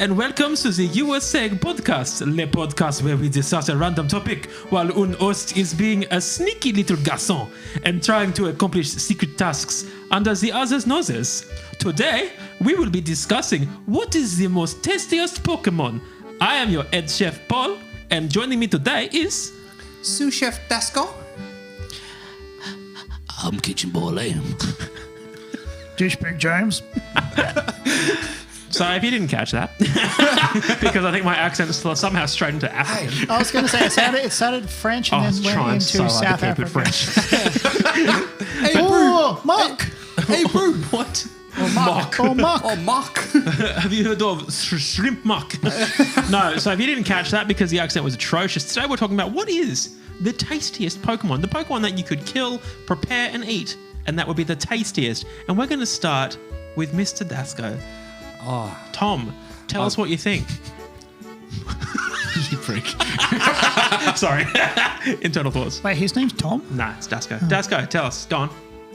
and welcome to the USA podcast, le podcast where we discuss a random topic while un host is being a sneaky little garçon and trying to accomplish secret tasks under the other's noses. Today, we will be discussing what is the most tastiest Pokemon. I am your head chef, Paul, and joining me today is... Sous Chef Dasco. I'm Kitchen Boy Lamb. Dish Big James. Sorry if you didn't catch that, because I think my accent is somehow straight into African. I was going to say it started French and then went into so hard South to keep it Africa. French. Hey, oh, Mark. Hey, bro, what? Mark. Oh, Mark. Oh, Mark. Have you heard of shrimp muck? No, so if you didn't catch that because the accent was atrocious, today we're talking about what is the tastiest Pokemon, the Pokemon that you could kill, prepare, and eat, and that would be the tastiest. And we're going to start with Mr. Dasco. Oh. Tom, tell us what you think. You freak. Sorry. Internal thoughts. Wait, his name's Tom? Nah, it's Dasco. Dasco, tell us. Go on.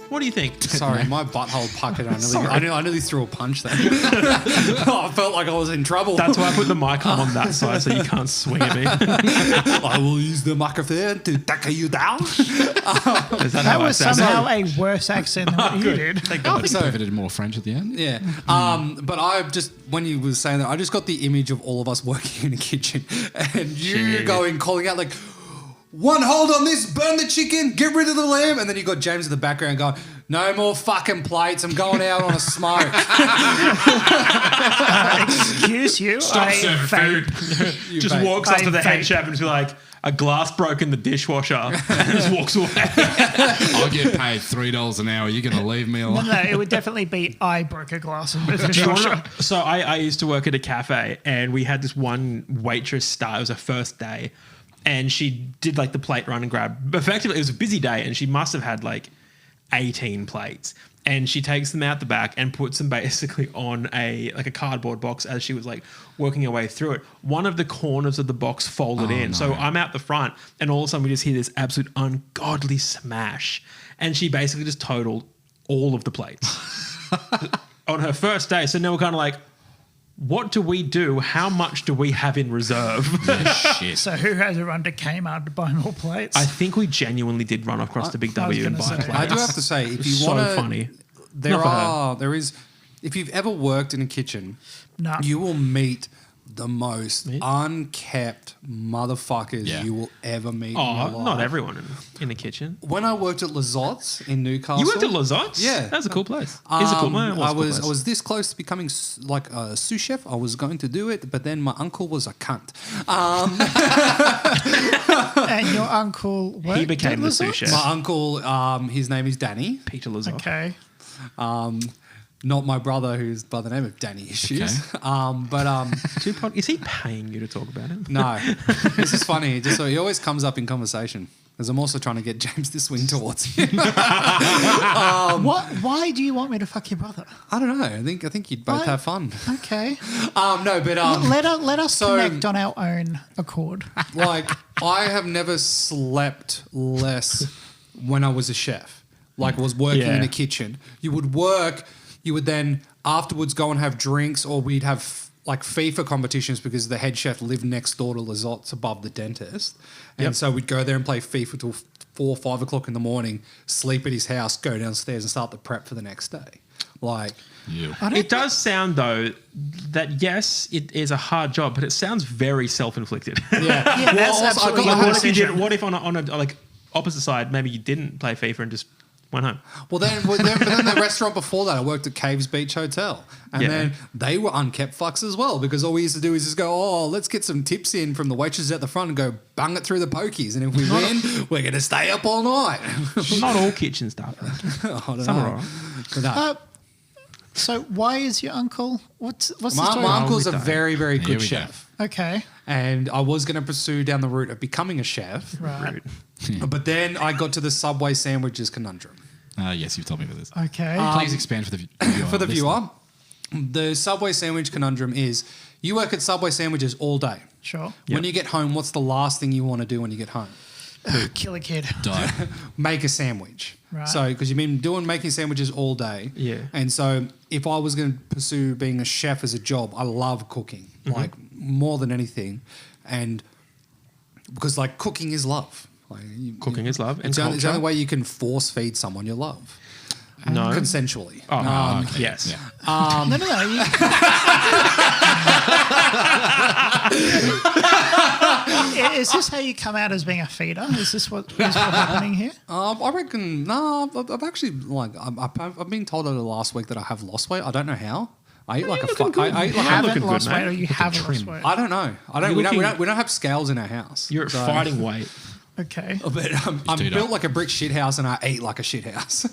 What do you think? Sorry, my butthole puckered. I nearly threw a punch then. I felt like I was in trouble. That's why I put the mic on that side so you can't swing at me. I will use the microphone to tackle you down. Is that That was I sound? somehow a worse accent than what you did. Thank I God. think So- David did more French at the end. Yeah. But I just, when you were saying that, I just got the image of all of us working in a kitchen and you Shit. calling out like, one hold on this, burn the chicken, get rid of the lamb. And then you got James in the background going, no more fucking plates. I'm going out on a smoke. Excuse you. Stop I serving vape. food. Just vape. walks up to the I head vape. chef and be like, a glass broke in the dishwasher and just walks away. I'll get paid $3 an hour. You're going to leave me No, alone. no, it would definitely be I broke a glass in the Do you dishwasher. wanna- So I used to work at a cafe and we had this one waitress start. It was her first day and she did like the plate run and grab. Effectively, it was a busy day and she must have had like 18 plates. And she takes them out the back and puts them basically on a cardboard box as she was like working her way through it. One of the corners of the box folded in. no. So I'm out the front and all of a sudden we just hear this absolute ungodly smash. And she basically just totaled all of the plates on her first day. So now we're kind of like, what do we do? How much do we have in reserve? Shit. So who has to run to Kmart to buy more plates? I think we genuinely did run across the Big I was W and gonna buy say. plates. I do have to say, if you So want to, funny. Not for there is, if you've ever worked in a kitchen, No. you will meet the most unkept motherfuckers Yeah. you will ever meet in your Oh, life. not everyone in the kitchen. When I worked at Lazotte's in Newcastle, You went to Lazotte's? Yeah. That was a cool place. It's a cool place. I was this close to becoming like a sous chef. I was going to do it, but then my uncle was a cunt. And your uncle worked He became at the sous Lazotte's? chef. My uncle, his name is Danny. Peter Lazot. Okay. Not my brother, who's by the name of Danny Issues. Okay. Is he paying you to talk about him? No, this is funny. Just so he always comes up in conversation because I'm also trying to get James to swing towards him. Why do you want me to fuck your brother? I don't know. I think you'd both Why? have fun. Okay. No, but Let us so- connect on our own accord. like I have never slept less when I was a chef. Like was working Yeah. in a kitchen. You would work. You would then afterwards go and have drinks, or we'd have like FIFA competitions because the head chef lived next door to Lazotte's above the dentist. And so we'd go there and play FIFA till 4 or 5 o'clock in the morning, sleep at his house, go downstairs and start the prep for the next day. Like, You. It does sound, though, that yes, it is a hard job, but it sounds very self-inflicted. Yeah, that's also, absolutely I got- your What if you decision. did? What if on a like opposite side, maybe you didn't play FIFA and just went home? well, then the restaurant before that, I worked at Caves Beach Hotel. And Yeah. then they were unkept fucks as well because all we used to do is just go, oh, let's get some tips in from the waitresses at the front and go bung it through the pokies. And if we win, we're going to stay up all night. Not all kitchen staff. I don't Some know. are all right. But no. So why is your uncle? What's the My story? uncle's we a don't. very, very Here good we go. chef. Okay. And I was going to pursue down the route of becoming a chef. Right. But then I got to the Subway sandwiches conundrum. Yes, you've told me about this. Okay. Please expand for the viewer. For the listener. viewer, the Subway sandwich conundrum is you work at Subway sandwiches all day. Sure. When you get home, what's the last thing you want to do when you get home? Kill a kid. Die. make a sandwich. Right. So, because you've been making sandwiches all day. Yeah. And so, if I was going to pursue being a chef as a job, I love cooking, like more than anything. And because, like, cooking is love. Like, Cooking is love. And It's the culture. only way you can force feed someone you love. No. Consensually. Oh, Okay, yes. yeah. No. Is this how you come out as being a feeder? Is this what's happening here? I reckon, no, I've actually, like, I've been told over the last week that I have lost weight. I don't know how. I eat like a fuck. I eat You like haven't looking good, lost mate. weight, or you haven't lost weight? I don't know. You're We looking- don't have scales in our house. You're at So- fighting weight. Okay. But I'm do built that. like a brick shit house and I eat like a shit house.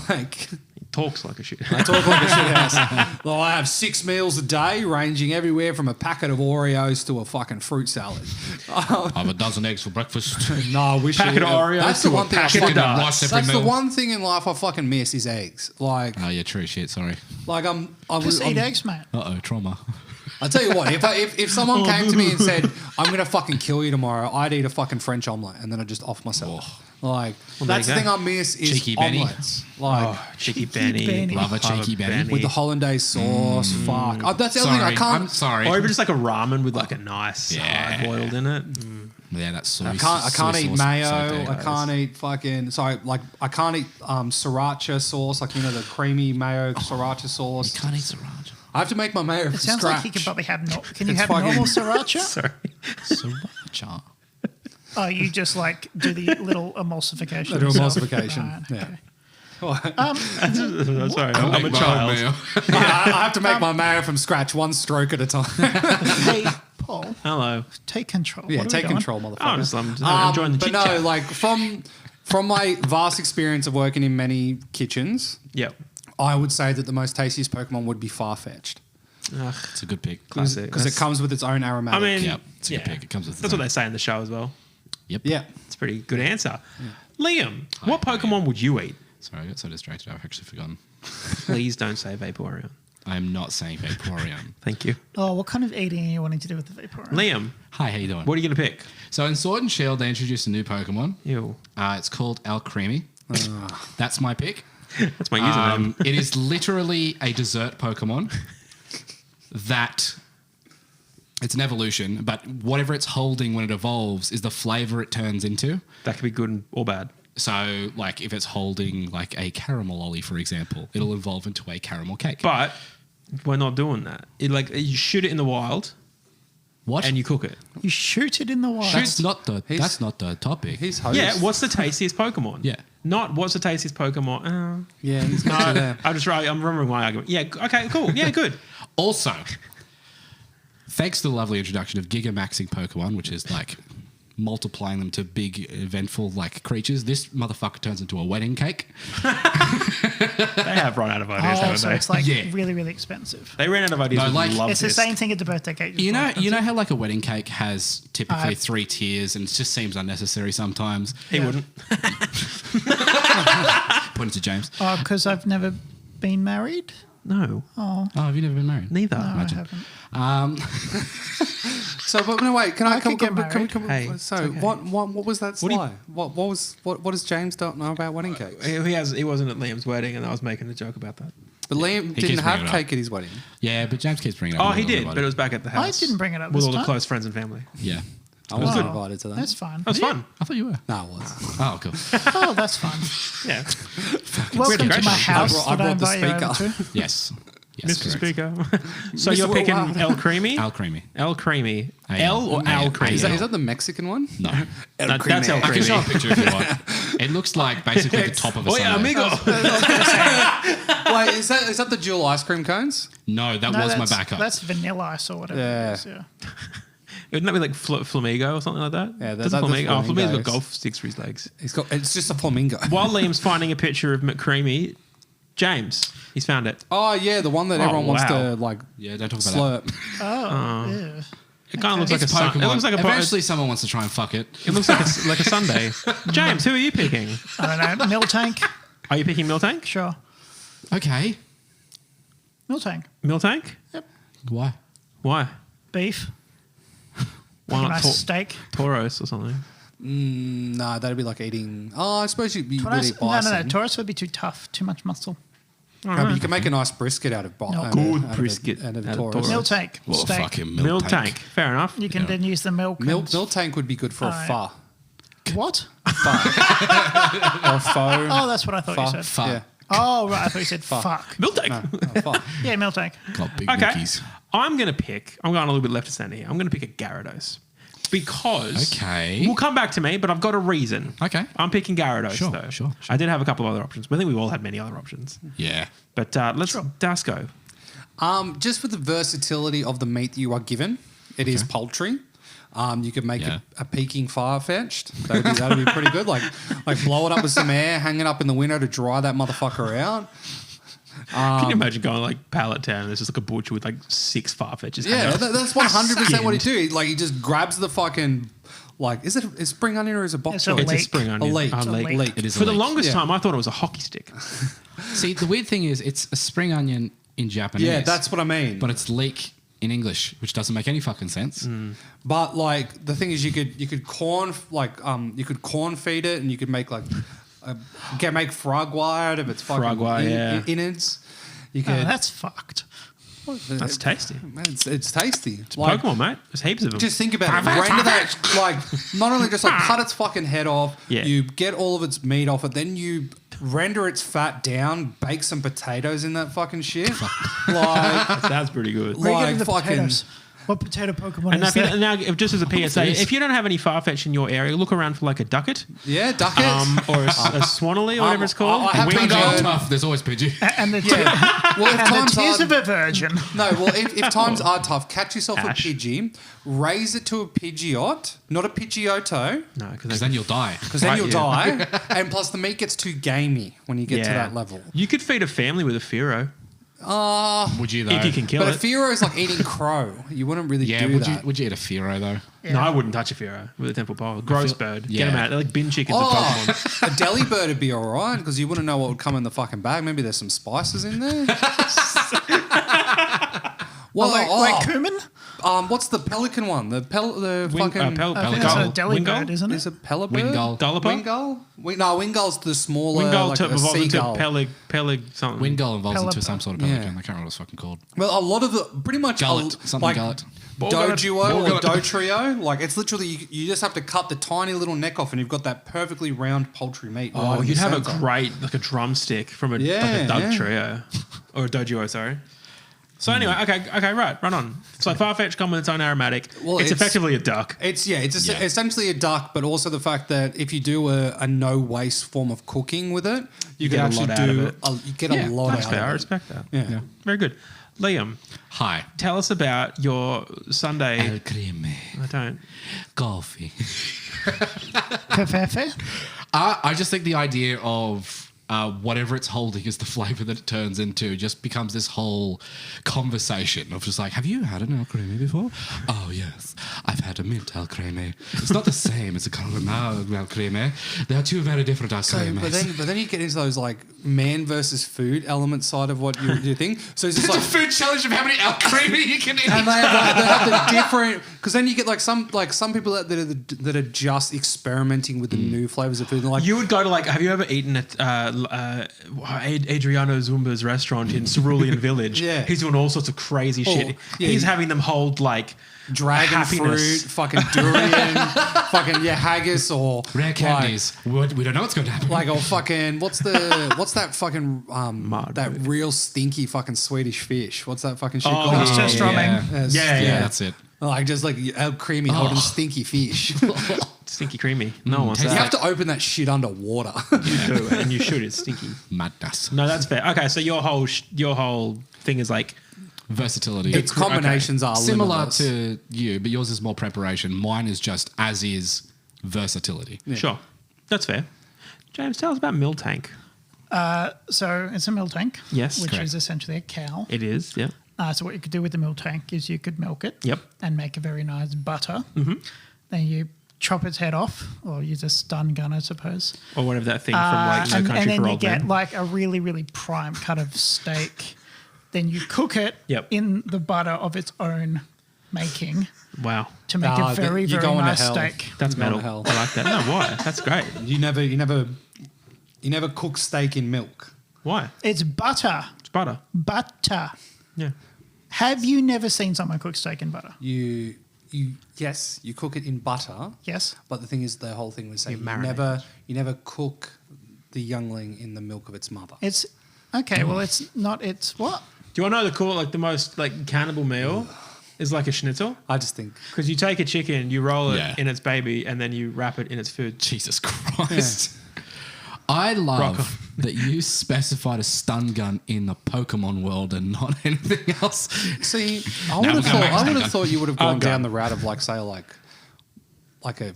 Like, He talks like a shit. I talk like a shit house. Well, I have 6 meals a day, ranging everywhere from a packet of Oreos to a fucking fruit salad. I have a dozen eggs for breakfast. No, I wish Packet you- of Oreos That's the to a one thing I packet of fucking. darts. Rice every That's the meal. one thing in life I fucking miss is eggs. Like, Oh, yeah, true shit. Sorry. Just eat eggs, mate. Uh-oh, trauma. I tell you what, if someone came to me and said, "I'm going to fucking kill you tomorrow," I'd eat a fucking French omelette and then I'd just off myself. Like, there that's you the go. thing I miss is Cheeky Benny. omelettes. Like, Oh, cheeky Benny. Benny. Love a cheeky Benny. with the hollandaise sauce. Fuck. Oh, that's the other thing I Sorry, can't. I'm sorry. Or even just like a ramen with like a nice Yeah. side boiled in it. Yeah, that's soy. I can't soy eat sauce, mayo. so good. I can't eat fucking. Sorry, like I can't eat sriracha sauce. Like, you know, the creamy mayo sriracha sauce. Can't eat sriracha. I have to make my mayo from It sounds scratch. like you can probably have. Can you It's have fucking- normal sriracha? Sorry. Sriracha. Oh, you just like do the little emulsification. Little yourself. emulsification. Right, Yeah. okay. Sorry, I'm a child. I have to make my mayo from scratch, one stroke at a time. Hey, Paul, Hello. take control. Yeah, What are we take doing? control, motherfucker. Oh, I'm enjoying the But chit no, chat. like from my vast experience of working in many kitchens, Yep. I would say that the most tastiest Pokemon would be Farfetch'd Ugh, It's a good pick. classic. because it comes with its own aromatic. I mean, Yep, it's a good pick. It comes with that's its what own. they say in the show as well. Yep. yeah. It's a pretty good answer. Liam, what Hi, Pokemon would you eat? Sorry, I got so distracted. I've actually forgotten. Please don't say Vaporeon. I am not saying Vaporeon. Thank you. Oh, what kind of eating are you wanting to do with the Vaporeon? Liam, Hi, how you doing? what are you going to pick? So in Sword and Shield, they introduced a new Pokemon. Ew. It's called Alcremie. That's my pick. That's my username. It is literally a dessert Pokemon that it's an evolution, but whatever it's holding when it evolves is the flavor it turns into. That could be good or bad. So, like, if it's holding like a caramel lolly, for example, it'll evolve into a caramel cake. But we're not doing that. You shoot it in the wild what? and you cook it. You shoot it in the wild. That's not the topic. He's host. Yeah, what's the tastiest Pokemon? Yeah. Not what's the tastiest Pokemon. Yeah, he's got you there. I'm remembering my argument. Yeah, okay, cool. Yeah, good. Also, thanks to the lovely introduction of Gigamaxing Pokemon, which is like multiplying them to big, eventful like creatures, this motherfucker turns into a wedding cake. They have run out of ideas, Oh, haven't so they? it's like Yeah. really, really expensive. They ran out of ideas. No, and like- loved It's the this. same thing at the birthday cake. just You more know expensive. how like a wedding cake has typically I- 3 tiers and it just seems unnecessary sometimes. He Yeah. wouldn't. Point it to James. Oh, because I've never been married. No, Oh, have you never been married? neither. No, I Imagine. haven't. So, but no, wait. Can I could get married. Hey, so, it's okay. what was that What do you- slide? What does James don't know about wedding cakes? He wasn't at Liam's wedding, and I was making a joke about that. But Liam keeps didn't have bringing it up. cake at his wedding. Yeah, but James keeps bringing it up. Oh, with he did, everybody. but it was back at the house. didn't bring it up with this all the time. close friends and family. Yeah. I wasn't Oh. invited to that. That's fine. That was fun. I thought you were. No, it was. Oh, cool. Oh, that's fun. Yeah, Welcome great to my time. house I that I brought the invite you over speaker. to. Yes. Yes, Mr. correct. Speaker. So you're Mr. picking Wow. El Creamy? Alcremie. El Creamy. A- L or A- Al A- Creamy? Is that the Mexican one? No. That's El I can show a Creamy. picture if you want. It looks like basically the top of a Oh yeah, sundae. amigo. Wait, is that the dual ice cream cones? No, that No, was my that's- backup. That's vanilla ice or whatever. Yeah. It is, yeah. Wouldn't that be like Flamigo or something like that? Yeah, Doesn't that's Flamigo. Oh, Flamigo's got Flamingos. golf sticks for his legs. It's just a flamingo. While Liam's finding a picture of McCreamy, James, he's found it. Oh yeah, the one that Oh, everyone wants wow. to like Yeah, don't talk about that. slurp. Oh, yeah. It kind of looks It's like a sun. Pokemon. It looks like a Eventually, someone wants to try and fuck it. It looks like a Sunday. James, who are you picking? I don't know. Miltank? Are you picking Miltank? Sure. Okay. Miltank. Miltank? Why? Why? Beef. Why not Nice steak. Tauros or something? No, that'd be like eating. Oh, I suppose you would eat No, bison. Taurus would be too tough, too much muscle. No, but you can make a nice brisket out of No. Good brisket out of out of Taurus. Taurus. Milk tank, Well, steak. fucking Milk tank. Fair enough. You can then use the milk. Milk tank would be good for a Alright. pho. What? Or a pho. Oh, that's what I thought you said. Fuck. Yeah. Oh, right. I thought you said fuck. Milk tank. No, pho. Yeah, milk tank. Got big Okay. Mickeys. I'm going going a little bit left of center here. I'm going to pick a Gyarados because Okay. we'll come back to me, but I've got a reason. Okay. I'm picking Gyarados Sure, though. sure. I did have a couple of other options. But I think we all had many other options. Yeah. But let's Dasco. Just for the versatility of the meat that you are given, it is poultry. You could make Yeah. a Peking far-fetched. That'd be pretty good. Like blow it up with some air, hang it up in the window to dry that motherfucker out. Can you imagine going like Pallet Town and there's just like a butcher with like 6 Farfetches? Yeah, that's 100% what he Skinned. do. Like he just grabs the fucking is spring onion or is it bok It's choy? a It's a leek. spring onion. A leek. A It's a leek. leek. It is For a the leek. longest Yeah. time, I thought it was a hockey stick. See, the weird thing is it's a spring onion in Japanese. Yeah, that's what I mean. But it's leek in English, which doesn't make any fucking sense. But like the thing is, you could corn feed it, and you could make like make fragua out of its fucking Fragua, yeah. innards. You Oh, could. that's fucked. That's tasty. It's tasty. It's Pokemon, mate. There's heaps of them. Just think about it. Render that, like, not only just like cut its fucking head off, Yeah. you get all of its meat off it, then you render its fat down, bake some potatoes in that fucking shit. Like, That's pretty good. Where are you like getting the fucking. potatoes? What potato Pokemon And is that? now, just as a PSA, if you don't have any Farfetch in your area, look around for like a Ducket Yeah, duck it. or a Swanley or whatever it's called. I have Wingull. been Wingull, told- tough. There's always Pidgey. And the, Well, if and the times tears are, of a virgin. no, well, if times are tough, catch yourself Ash. a Pidgey, raise it to a Pidgeot, not a Pidgeotto, No, Because then you'll die. because then Right, you'll yeah. die. And plus, the meat gets too gamey when you get to that level. You could feed a family with a Firo Would you, though? if you can kill But a it. Firo is like eating crow. You wouldn't really Yeah, do would that. you eat a Firo, though? Yeah. No, I wouldn't touch a Firo with a temple pole. Gross bird. Get yeah. them out. They're like bin chickens of Pokemon. Oh, a deli bird would be all right because you wouldn't know what would come in the fucking bag. Maybe there's some spices in there. Well, Like cumin? what's the pelican one? The fucking. I think it's a deli Wingull? bird, isn't it? Is it Pelibird? Wingull. Dollapa? Wingull? No, Wingull's the smaller, Wingull like to a evolve into seagull. Peleg something. Wingull evolves into Pelipper. some sort of Yeah. pelican. I can't remember what it's fucking called. Well, a lot of the, pretty much, Gullet. Something like gullet. Doduo or Gullet. Dotrio, like it's literally, you just have to cut the tiny little neck off and you've got that perfectly round poultry meat. Oh, right in you'd the have a center. great, like a drumstick from like a Yeah, Doug yeah. Trio. Or a Dojuo, sorry. So anyway, okay, right on. So Farfetch come with its own aromatic. Well, it's it's- effectively a duck. It's Yeah. essentially a duck, but also the fact that if you do a no waste form of cooking with it, you can get a actually lot out of do it. you get a lot That's out fair. I of it. respect that. Yeah. Very good. Liam, Hi. tell us about your Sunday. El creme. I don't. Coffee. Covfefe? I just think the idea of whatever it's holding is the flavor that it turns into just becomes this whole conversation of just like, have you had an El Creme before? Oh, yes. I've had a mint El Creme. It's not the same as a caramel El Creme. They are two very different El So, Cremes. but then you get into those like man versus food element side of what you think. So it's just It's a like, food challenge of how many El Creme you can eat. and they have the different, because then you get like some people that are just experimenting with the new flavors of food. They're like, You would go to like, have you ever eaten at Adriano Zumba's restaurant in Cerulean Village? Yeah. He's doing all sorts of crazy shit. yeah. He's having them hold like dragon happiness. fruit, fucking durian, fucking haggis, or Rare candies. We don't know what's going to happen. Like, or fucking what's that fucking Mud. that real stinky fucking Swedish fish? What's that fucking shit Oh, called? yeah, Surströmming. Yes. Yeah. That's it. Like just like creamy holding stinky fish. Stinky creamy. No one wants You tastes that. have to open that shit underwater. You do, and you should. It's stinky. Madness. No, that's fair. Okay, so your whole thing is like Versatility. Its combinations are similar limitless. to you, but yours is more preparation. Mine is just as is versatility. sure. That's fair. James, tell us about Miltank. So it's a milk tank. Yes, Which correct. is essentially a cow. It is. Yeah. So what you could do with the milk tank is you could milk it. Yep. And make a very nice butter. Mm-hmm. Then you chop its head off, or use a stun gun, I suppose. Or whatever that thing from like No and Country then for you Old get Men. like a really, really prime cut of steak. Then you cook it Yep. in the butter of its own making Wow. to make Nah, a very, you're very going to nice hell. steak. That's You're going metal. to hell. I like that. No, why? That's great. You never cook steak in milk. Why? It's butter. It's butter. Butter. Yeah. Have you never seen someone cook steak in butter? Yes, you cook it in butter. Yes. But the thing is, the whole thing was saying you never cook the youngling in the milk of its mother. It's okay. Well, it's not. It's what? Do you want to know the cool, like the most like cannibal meal is like a schnitzel? I just think Because you take a chicken, you roll it Yeah. in its baby, and then you wrap it in its food. Jesus Christ. I love that you specified a stun gun in the Pokemon world and not anything else. See, Now we're gonna make a I would stun have gun. thought you would have gone down the route of like say like a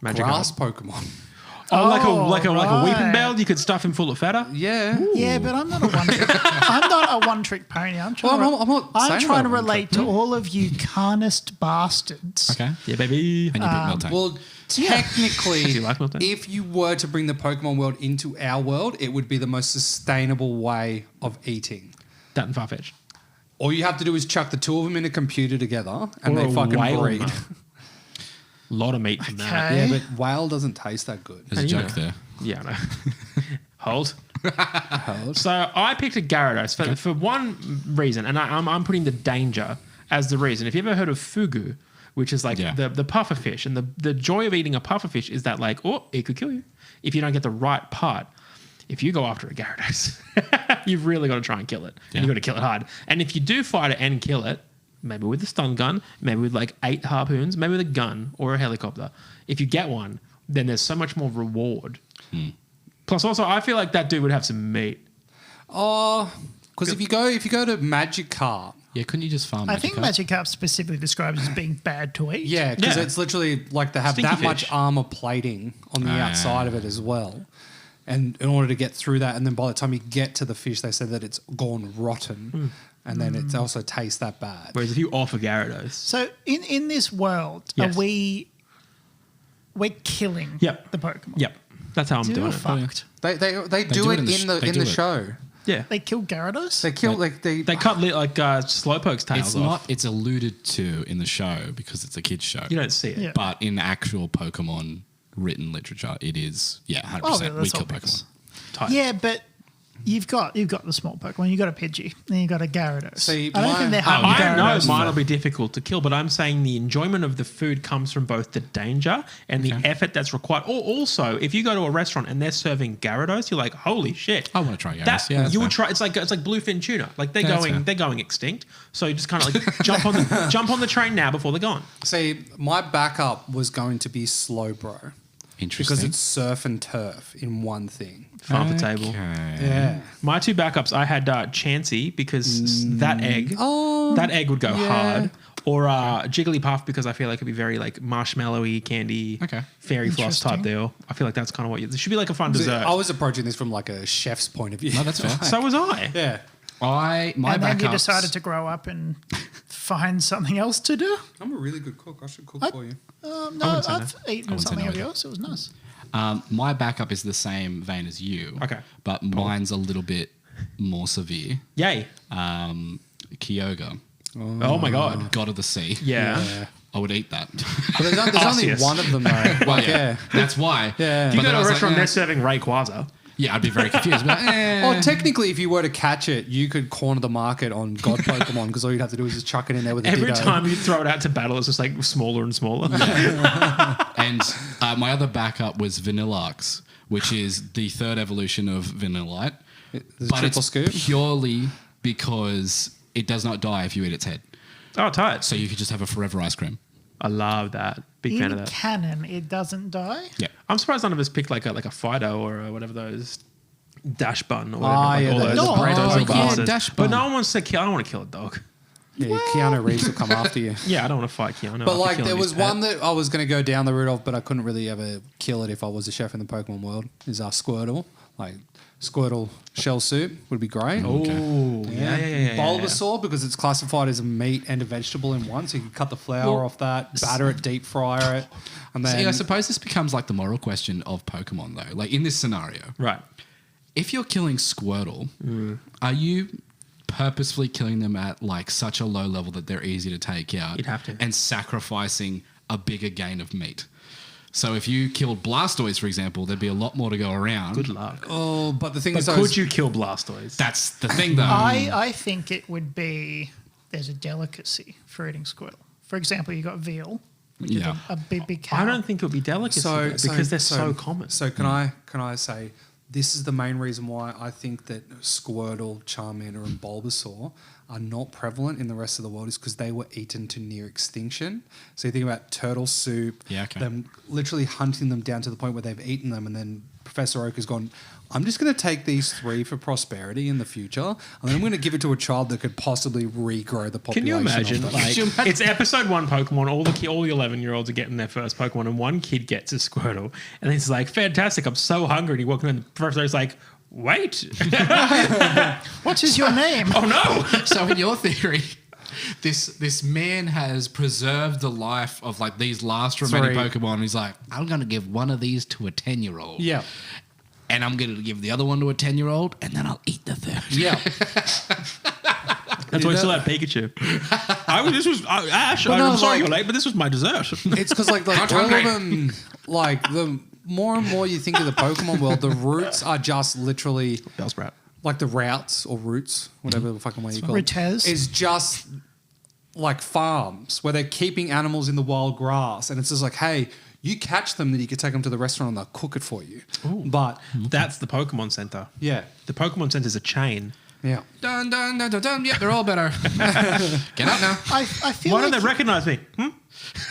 Magic grass Pokemon. Oh, like a right. weeping bell. You could stuff him full of feta. Yeah. Yeah, but I'm not a one. I'm not a one-trick pony. I'm trying. Well, I'm not I'm saying trying to about relate to all of you carnist bastards. Okay. Yeah, baby. And you pick Miltank. Well, technically, Do you like Miltank? if you were to bring the Pokemon world into our world, it would be the most sustainable way of eating. That and Farfetch. All you have to do is chuck the two of them in a computer together and Or they a fucking whale, breed. mate. Lot of meat from that. Okay. Yeah, but whale doesn't taste that good. There's a you joke know. there. Yeah, I know. Hold. So I picked a Gyarados for one reason, and I'm putting the danger as the reason. If you ever heard of fugu, which is like the puffer fish, and the joy of eating a puffer fish is that like, oh, it could kill you if you don't get the right part. If you go after a Gyarados, you've really got to try and kill it, and you've got to kill it hard. And if you do fight it and kill it, maybe with a stun gun, maybe with like 8 harpoons, maybe with a gun or a helicopter, if you get one, then there's so much more reward. Plus, also, I feel like that dude would have some meat. Oh, because if you go to Magikarp, Yeah, couldn't you just farm I think Magikarp specifically describes as being bad to eat. yeah, because Yeah. it's literally like they have Stinky that much fish. armor plating on the outside of it as well. And in order to get through that, and then by the time you get to the fish, they say that it's gone rotten, and then it also tastes that bad. Whereas if you offer Gyarados, So in this world, Yes. we're killing Yep. the Pokemon. yep, that's how I'm Dude, doing we're it. fucked. They do it in the show. Yeah, They kill Gyarados. They kill they they cut Slowpoke's tails It's off. not. It's alluded to in the show because it's a kids show. You don't see it. Yeah. But in actual Pokemon written literature, it is 100%. Oh, yeah, we that's kill obvious. Pokemon. Tight. Yeah, but you've got the small Pokemon. You've got a Pidgey, and you've got a Gyarados. See, I don't my- think they're hunting I know Gyarados. mine will be difficult to kill, but I'm saying the enjoyment of the food comes from both the danger and the effort that's required. Or also, if you go to a restaurant and they're serving Gyarados, you're like, holy shit! I want to try Gyarados. That Yeah, that's you would fair. try. It's like bluefin tuna. Like That's fair. they're going extinct. So you just kind of like jump on the train now before they're gone. See, my backup was going to be Slowbro Interesting. because it's surf and turf in one thing. Farm to table. Okay. Yeah. My two backups, I had Chansey because that egg would go hard, or Jigglypuff because I feel like it'd be very like marshmallowy candy, Okay. fairy floss type Interesting. deal. I feel like that's kind of what it should be like a fun See, dessert. I was approaching this from like a chef's point of view. No, that's fair. So was I. Yeah. My and then you backups- decided to grow up and find something else to do. I'm a really good cook. I should cook for you. No, wouldn't say I've eaten wouldn't say something no of either. yours. It was nice. My backup is the same vein as you. Okay. But mine's a little bit more severe. Yay. Kyogre, Oh my god. God of the Sea. Yeah. I would eat that. But there's only Arceus. one of them though. Well, Like, yeah. That's why. Yeah. If you But go then to I a was restaurant, like, they're serving Rayquaza. yeah, I'd be very confused. But, Well, technically, if you were to catch it, you could corner the market on God Pokemon because all you'd have to do is just chuck it in there with a Every Ditto. time you throw it out to battle, it's just like smaller and smaller. And my other backup was Vanilluxe, which is the third evolution of Vanillite. There's a But triple it's scoop. purely because it does not die if you eat its head. Oh, tight. So you could just have a forever ice cream. I love that. Big fan of In that. canon, it doesn't die. Yeah. I'm surprised none of us picked like a Fido or whatever those dash bun or Ah, whatever. yeah, all the those, dog. those Oh, little yeah, bastards. dash But bun. no one wants to kill. I don't want to kill a dog. Yeah, Keanu Reeves will come after you. Yeah, I don't want to fight Keanu. But after like, killing there his was pet. one that I was going to go down the route of, but I couldn't really ever kill it if I was a chef in the Pokemon world. Is Squirtle, like Squirtle shell soup would be great. Oh, yeah. Bulbasaur because it's classified as a meat and a vegetable in one, so you can cut the flour off that, batter it, deep fryer it, and then See, I suppose this becomes like the moral question of Pokemon, though. Like in this scenario, Right. if you're killing Squirtle, are you purposefully killing them at like such a low level that they're easy to take out. You'd have to. And sacrificing a bigger gain of meat. So if you killed Blastoise, for example, there'd be a lot more to go around. Good luck. Oh, but the thing But is, though, could you kill Blastoise? That's the thing, though. I think it would be there's a delicacy for eating Squirtle. For example, you got veal, which is a big cow. I don't think it would be delicacy though, because they're so common. So can I say this is the main reason why I think that Squirtle, Charmander, and Bulbasaur are not prevalent in the rest of the world is because they were eaten to near extinction. So you think about turtle soup, them literally hunting them down to the point where they've eaten them, and then Professor Oak has gone, I'm just going to take these 3 for prosperity in the future, and then I'm going to give it to a child that could possibly regrow the population. Can you imagine? Like, it's episode 1 Pokemon. All the 11-year-olds are getting their first Pokemon, and one kid gets a Squirtle, and he's like, "Fantastic! I'm so hungry." And he walks in, and the professor's like, "Wait, what is your name?" Oh no! So in your theory, this man has preserved the life of like these last remaining Pokemon. He's like, I'm going to give one of these to a 10-year-old. Yeah. And I'm going to give the other one to a 10-year-old, and then I'll eat the third. Yeah. That's why I still have Pikachu. Ash, I'm sorry you're late, but this was my dessert. It's because like all of them, like the more and more you think of the Pokemon world, the routes are just literally Bellsprout. like the routes or routes, whatever the fucking way you call it, Routes. is just like farms where they're keeping animals in the wild grass, and it's just like, hey, you catch them, then you can take them to the restaurant and they'll cook it for you. Ooh. But That's the Pokemon Center. yeah, The Pokemon Center is a chain. yeah. Dun, dun, dun, dun, dun. Yeah, they're all better. Get out now. I feel Why like don't they recognize me?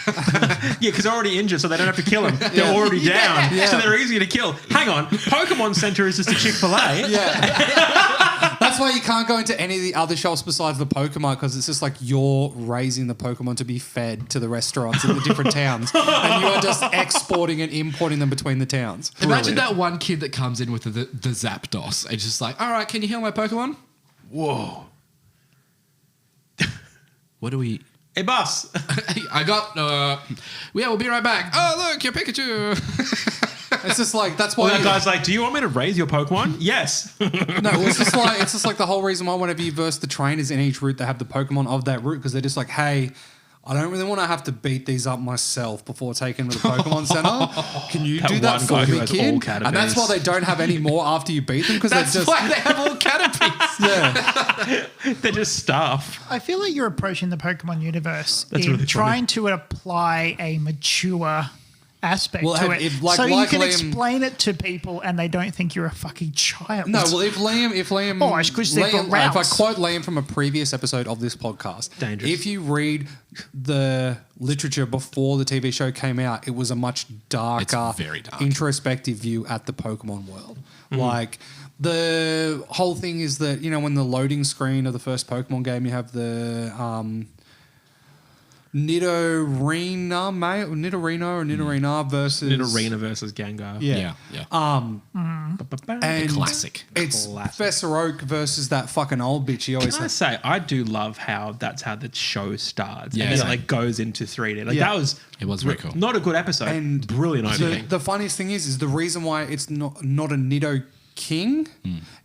Yeah, because they're already injured, so they don't have to kill them. They're already down, so they're easier to kill. Hang on, Pokemon Center is just a Chick-fil-A. Yeah. That's why you can't go into any of the other shops besides the Pokemon, because it's just like you're raising the Pokemon to be fed to the restaurants in the different towns, and you are just exporting and importing them between the towns. Imagine that one kid that comes in with the Zapdos. It's just like, all right, can you heal my Pokemon? Whoa. What do we... Hey, boss. I got... yeah, we'll be right back. Oh, look, your Pikachu. It's just like, that's Well, why that guy's like, do you want me to raise your Pokemon? Yes. No, it's just like the whole reason why whenever you verse the trainers in each route, they have the Pokemon of that route, because they're just like, hey, I don't really want to have to beat these up myself before taking them to the Pokemon Center. Can you do that one for guy who me, has kid? all Caterpies. And that's why they don't have any more after you beat them, because they're That's just why they have all Caterpies. yeah. They're just stuff. I feel like you're approaching the Pokemon universe That's in really funny. trying to apply a mature aspect Well, to if it, like- so you like can Liam- explain it to people and they don't think you're a fucking child. No, well, if Liam, Oh, it's 'cause they've got if I routes. quote Liam from a previous episode of this podcast, Dangerous. if you read the literature before the TV show came out, it was a much darker, It's very dark. introspective view at the Pokemon world. Like the whole thing is that, you know, when the loading screen of the first Pokemon game, you have the Nidorina versus Nidorina versus Gengar. Yeah. And Classic. It's Classic. Professor Oak versus that fucking old bitch. He always Can I says, say, I do love how that's how the show starts. Yeah, And then same. it like goes into 3D. Like Yeah. that was It was very cool. Not a good episode. and Brilliant opening. the funniest thing is the reason why it's not a Nido King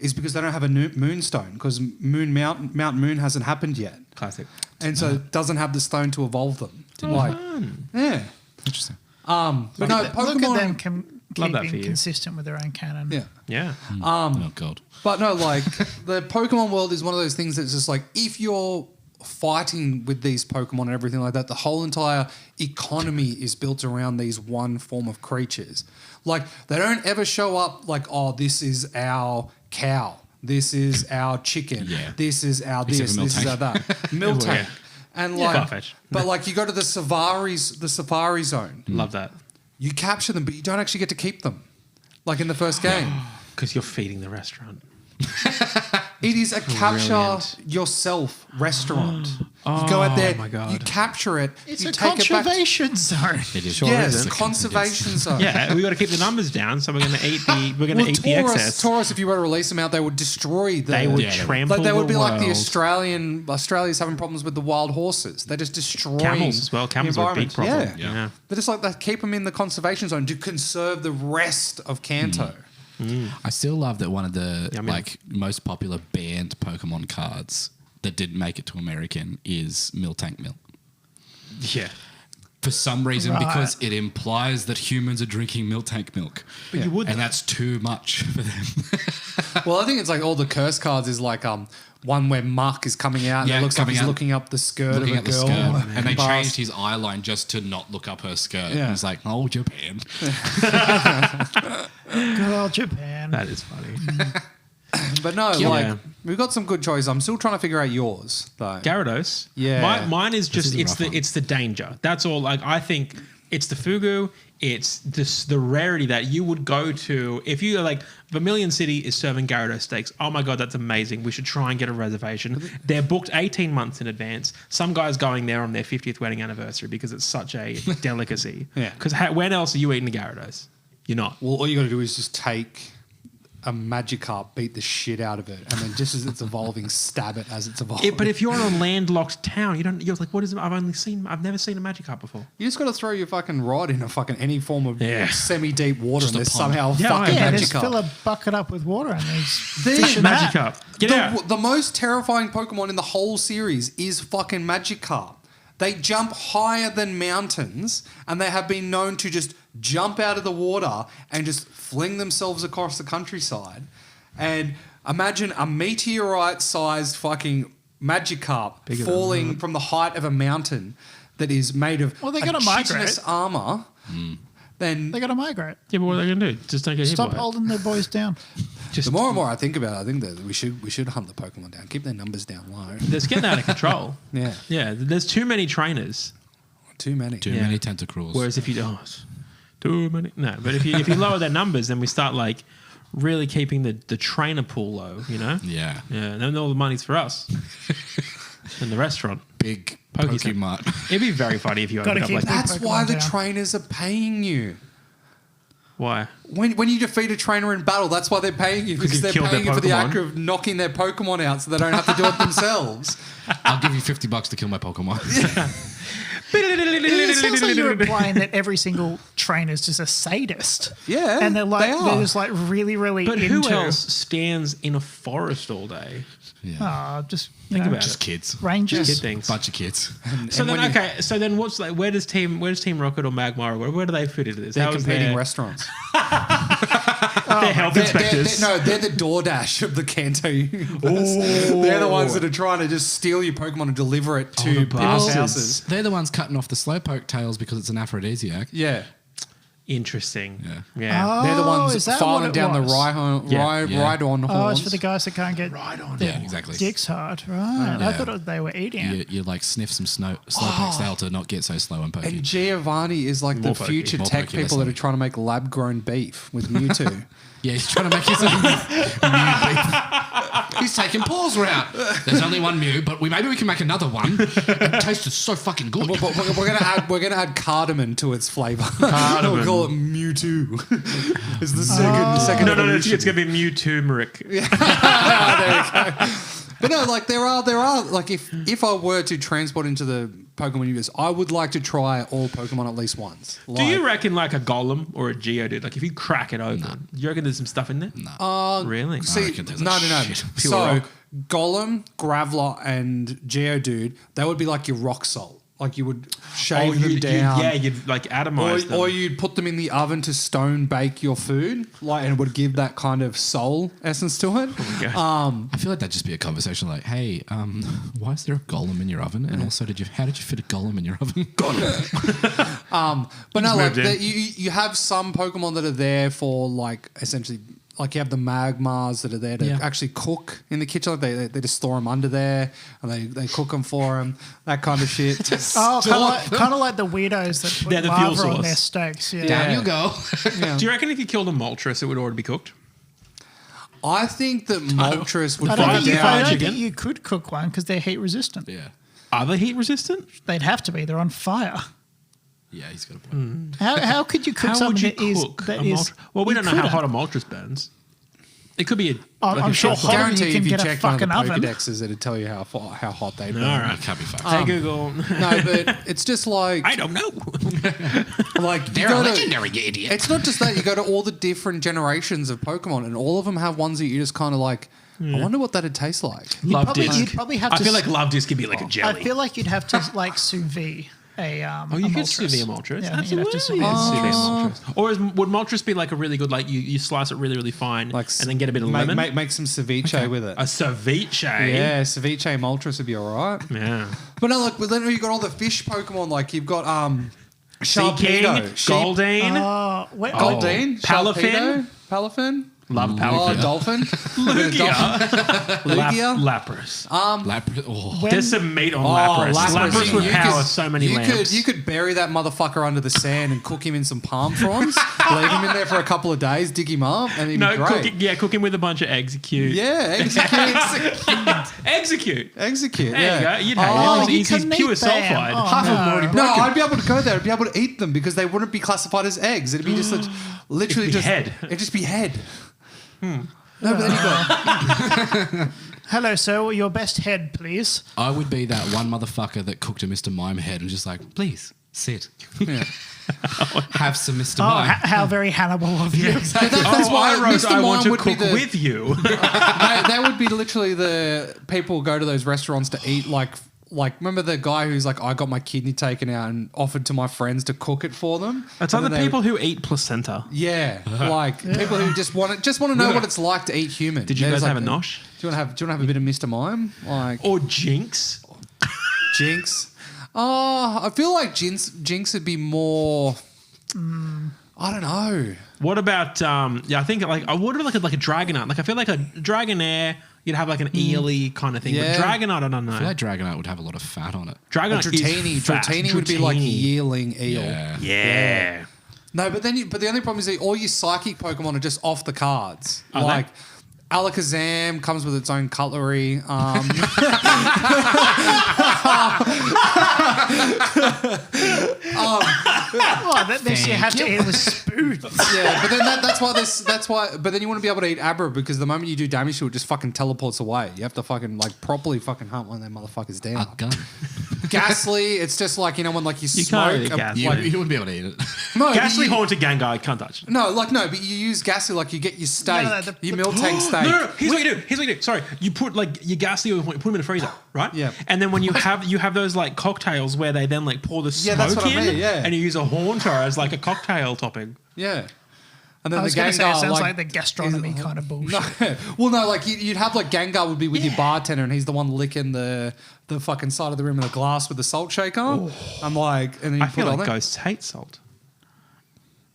is because they don't have a Moonstone, because Mount Moon hasn't happened yet, Classic. and so it doesn't have the stone to evolve them. Like, yeah, Interesting. but no, Look at them Pokemon. Love that for keeping you. consistent with their own canon. Yeah. Yeah. Oh, God. But no, like the Pokemon world is one of those things that's just like, if you're fighting with these Pokemon and everything like that, the whole entire economy is built around these one form of creatures. Like they don't ever show up like, oh, this is our cow, this is our chicken, Yeah. this is our Except this, for this is our that. Miltank. Yeah. And Yeah. like, Farfetch. but like you go to the safari zone, Love that. you capture them, but you don't actually get to keep them. Like in the first game. Because you're feeding the restaurant. It is a capture Brilliant. yourself restaurant. You go out there, my God. you capture it, It's you a take it back. conservation zone. It is. Yes, It is. conservation zone. Yeah, we got to keep the numbers down, so we're going to eat the Well, eat the excess. Taurus, if you were to release them out, they would destroy the. They would Yeah, they would. trample Like they would be the like the world. Australia's having problems with the wild horses. They're just destroying Camels as well. Camels the are a big environment. problem. Yeah. Yeah. They're just like they keep them in the conservation zone to conserve the rest of Kanto. I still love that one of the Yummy. most popular banned Pokemon cards that didn't make it to American is Miltank Milk. Yeah. For some reason, Right. because it implies that humans are drinking Miltank milk. But you would. And that's too much for them. Well, I think it's like all the curse cards is like one where Mark is coming out and Yeah, it looks like coming he's out, looking up the skirt looking of at a the girl. skirt. And they past. changed his eye line just to not look up her skirt. Yeah. And it's like, oh, Japan. Good old Japan. That is funny. But no, Yeah. like we've got some good choices. I'm still trying to figure out yours though. Gyarados. Yeah. Mine is just is a it's rough the one. it's the danger. That's all. Like I think it's the Fugu. It's this the rarity that you would go to if you like Vermilion City is serving Gyarados steaks. Oh my god, that's amazing. We should try and get a reservation. They're booked 18 months in advance. Some guy's going there on their 50th wedding anniversary because it's such a delicacy. Yeah. Because when else are you eating the Gyarados? You're not. Well, all you got to do is just take a Magikarp, beat the shit out of it, and then just as it's evolving, stab it as it's evolving. But if you're in a landlocked town, you don't. You're like, what is it? I've never seen a Magikarp before. you just got to throw your fucking rod in a fucking any form of Yeah. semi-deep water, Just and a there's pond. somehow Yeah, fucking Yeah, just fill Magikarp. a bucket up with water and there's There's fish in that. Magikarp. Get out. The most terrifying Pokemon in the whole series is fucking Magikarp. They jump higher than mountains, and they have been known to just jump out of the water and just fling themselves across the countryside. And imagine a meteorite-sized fucking Magikarp Bigger than falling from the height of a mountain that is made of Well, they're gonna migrate. chitinous armor. Then They got to migrate. Yeah, but what are they gonna do? Just don't get hit Stop by it. holding their boys down. the more and more I think about it, I think that we should hunt the Pokemon down, keep their numbers down low. It's getting out of control. Yeah, Yeah, there's too many trainers. too many. Too Yeah. many tentacles. Whereas if you it's too many, no. But if you lower their numbers, then we start like really keeping the trainer pool low. You know. Yeah. Yeah, and then all the money's for us in the restaurant. Big Pokemon. Pokemon. It'd be very funny if you Gotta opened up keep like that- That's Pokemon why the down. trainers are paying you. why? When you defeat a trainer in battle, that's why they're paying you, because you've they're killed paying their you for the Pokemon. act of knocking their Pokemon out so they don't have to do it themselves. I'll give you $50 to kill my Pokemon. It sounds like you're implying that every single trainer is just a sadist. Yeah, And they're like, they are. they're just like really, really But into. who else stands in a forest all day? Yeah. Just Think about Just it. kids. Rangers. Kid things. Bunch of kids. So And then, when you- okay. So then, what's like? Where does Team Rocket or Magmar? Where do they fit into this? They're How is competing their, restaurants. their health inspectors? They're the DoorDash of the Kanto universe. They're the ones that are trying to just steal your Pokemon and deliver it to the people's bastards. houses. They're the ones cutting off the slowpoke tails because it's an aphrodisiac. Yeah. Interesting. Yeah. Yeah. They're the Oh, ones is that filing what it down the was? ride-on Oh, horns. it's for the guys that can't get Yeah, exactly. dicks hard. Right. I Yeah. thought they were eating it. You like sniff some slowpoke style to not get so slow and pokey. And Giovanni is like More the pokey. future More tech pokey, people less that are trying to make lab-grown beef with Mewtwo. Yeah, he's trying to make his own Mew beef. He's taking Paul's route. There's only one Mew, but maybe we can make another one. It tasted so fucking good. We're gonna add cardamom to its flavor. Cardamom. We'll call it Mewtwo. It's the second. No, evolution. it's gonna be Mewtwo Turmeric. But no, like there are like if I were to transport into the Pokemon universe, I would like to try all Pokemon at least once. Do you reckon like a Golem or a Geodude? Like if you crack it open, do you reckon there's some stuff in there? No. Really? I reckon there's no. shit. Pure So rock. Golem, Graveler, and Geodude, they would be like your rock salt. Like you would shave them down. You'd like atomize them. Or you'd put them in the oven to stone bake your food, like, and it would give that kind of soul essence to it. Oh I feel like that'd just be a conversation like, hey, why is there a golem in your oven? And also, how did you fit a golem in your oven? But no, like moved in. you have some Pokemon that are there for like essentially. Like you have the Magmars that are there to actually cook in the kitchen. Like they just store them under there and they cook them for them. That kind of shit. Oh, kind of like the weirdos that put They're the fuel lava on source. their steaks. Yeah. Down you go. Do you reckon if you killed a Moltres, it would already be cooked? I think that Moltres would I don't, Fire think you, down I don't chicken. think you could cook one because they're heat resistant. Yeah. Are they heat resistant? They'd have to be. They're on fire. Yeah, he's got a point. How could you cook How something would you that is cook that a is? Moltres? Well, we you don't know how couldn't. hot a Moltres burns. It could be I'm sure chocolate. hotter you Guarantee can if you get a checked one of the fucking oven. Pokedexes, it'd tell you how hot they burn. All right. It can't be fucked. Hey Google. No, but it's just like I don't know. like you They're go a to- legendary, you idiot. It's not just that. You go to all the different generations of Pokemon, and all of them have ones that you just kind of like. I wonder what that'd taste like. Love disc. You'd probably have I to. feel like love disc could be like a I jelly. feel like you'd have to like sous vide a. Oh, you a could Moltres. sous vide a Moltres. Yeah, I think you'd have to sous Absolutely. vide a Sous vide Moltres. a Moltres. Or would Moltres be like a really good, like you slice it really, really fine Like and then get a bit of make, lemon? Make some ceviche with it. A ceviche. Yeah, ceviche Moltres would be all right. Yeah. But no, look, but then you've got all the fish Pokemon. Like you've got Sea King, Sharpedo, Goldane. Goldeen, Palafin? Palafin. Love Oh, Palafin. dolphin. Lugia. Lugia. Lapras. Oh, There's some meat on Lapras. Lapras would power so many lamps. You could bury that motherfucker under the sand and cook him in some palm fronds, leave him in there for a couple of days, dig him up, and he'd be great. Cook him with a bunch of execute. Yeah, Execute. execute. There Yeah. you go. You'd have him. you He's couldn't pure eat them. sulfide. Oh, half of them already No, broken. I'd be able to go there. I'd be able to eat them because they wouldn't be classified as eggs. It'd be just literally It'd be just head. It'd just be head. No, but then you got Hello, sir. Your best head, please. I would be that one motherfucker that cooked a Mr. Mime head and just like, please sit. yeah. Have some Mr. Oh, Mime. how very Hannibal of you. That's why I wrote, Mr. I want Mime to would be cook with you. that would be literally the people go to those restaurants to eat like remember the guy who's like I got my kidney taken out and offered to my friends to cook it for them. That's And other then they- people who eat placenta. Yeah, like people who just want to know what it's like to eat human. Did you They're guys just have a like, nosh? Do you want to have a bit of Mr. Mime? Like Or Jinx? Jinx? Oh, I feel like Jinx would be more. I don't know. What about I think like I would have like a Dragonite. Like I feel like a Dragonair, you'd have like an eely kind of thing. Yeah. But Dragonite, I don't know. I feel like Dragonite would have a lot of fat on it. Dragonite is fat. Dratini would be like a Dratini. yearling eel. Yeah. No, but the only problem is that all your psychic Pokemon are just off the cards. Are they? Like Alakazam comes with its own cutlery. Oh, that means you have to eat with spoons. Yeah, but then that's why. But then you want to be able to eat Abra because the moment you do damage to it, just fucking teleports away. You have to fucking like properly fucking hunt one of them motherfuckers down. Gun. Ghastly, it's just like when like you can't smoke. really Ghastly. You, like, you wouldn't be able to eat it. no, Ghastly but Haunted Gengar, I can't touch. but you use Ghastly like you get your steak, your Miltank steak. No. Here's what you do. Sorry, you put like your Ghastly, you put them in a freezer, right? Yeah. And then when you have those like cocktails where they then like pour the Yeah, smoke that's what I in, mean, yeah. and you use a Haunter as like a cocktail topping. Yeah. And then I was the going to say, it Gengar, sounds like the gastronomy kind of bullshit. No, well, no, like you'd have like Gengar would be with your bartender, and he's the one licking the fucking side of the rim of the glass with the salt shaker. I'm like, and then you I put feel it on like there. ghosts hate salt.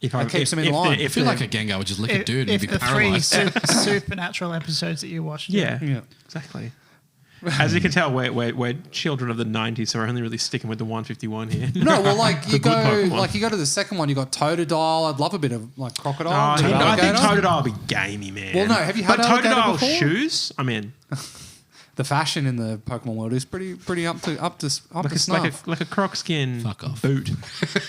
If That keeps them in line. I feel like a Gengar would just lick a dude and If he'd be the three paralyzed. supernatural episodes that you watched. Yeah, Yeah. exactly. As you can tell, we're children of the 90s, so we're only really sticking with the 151 here. No, well, like you good Pokemon. you go to the second one. You got Totodile. I'd love a bit of like crocodile. I think alligator. Totodile would be gamey, man. Well, no, have you had but alligator Totodile before? shoes? I'm in. The fashion in the Pokemon world is pretty up to Like snuff. a croc skin Fuck off. boot.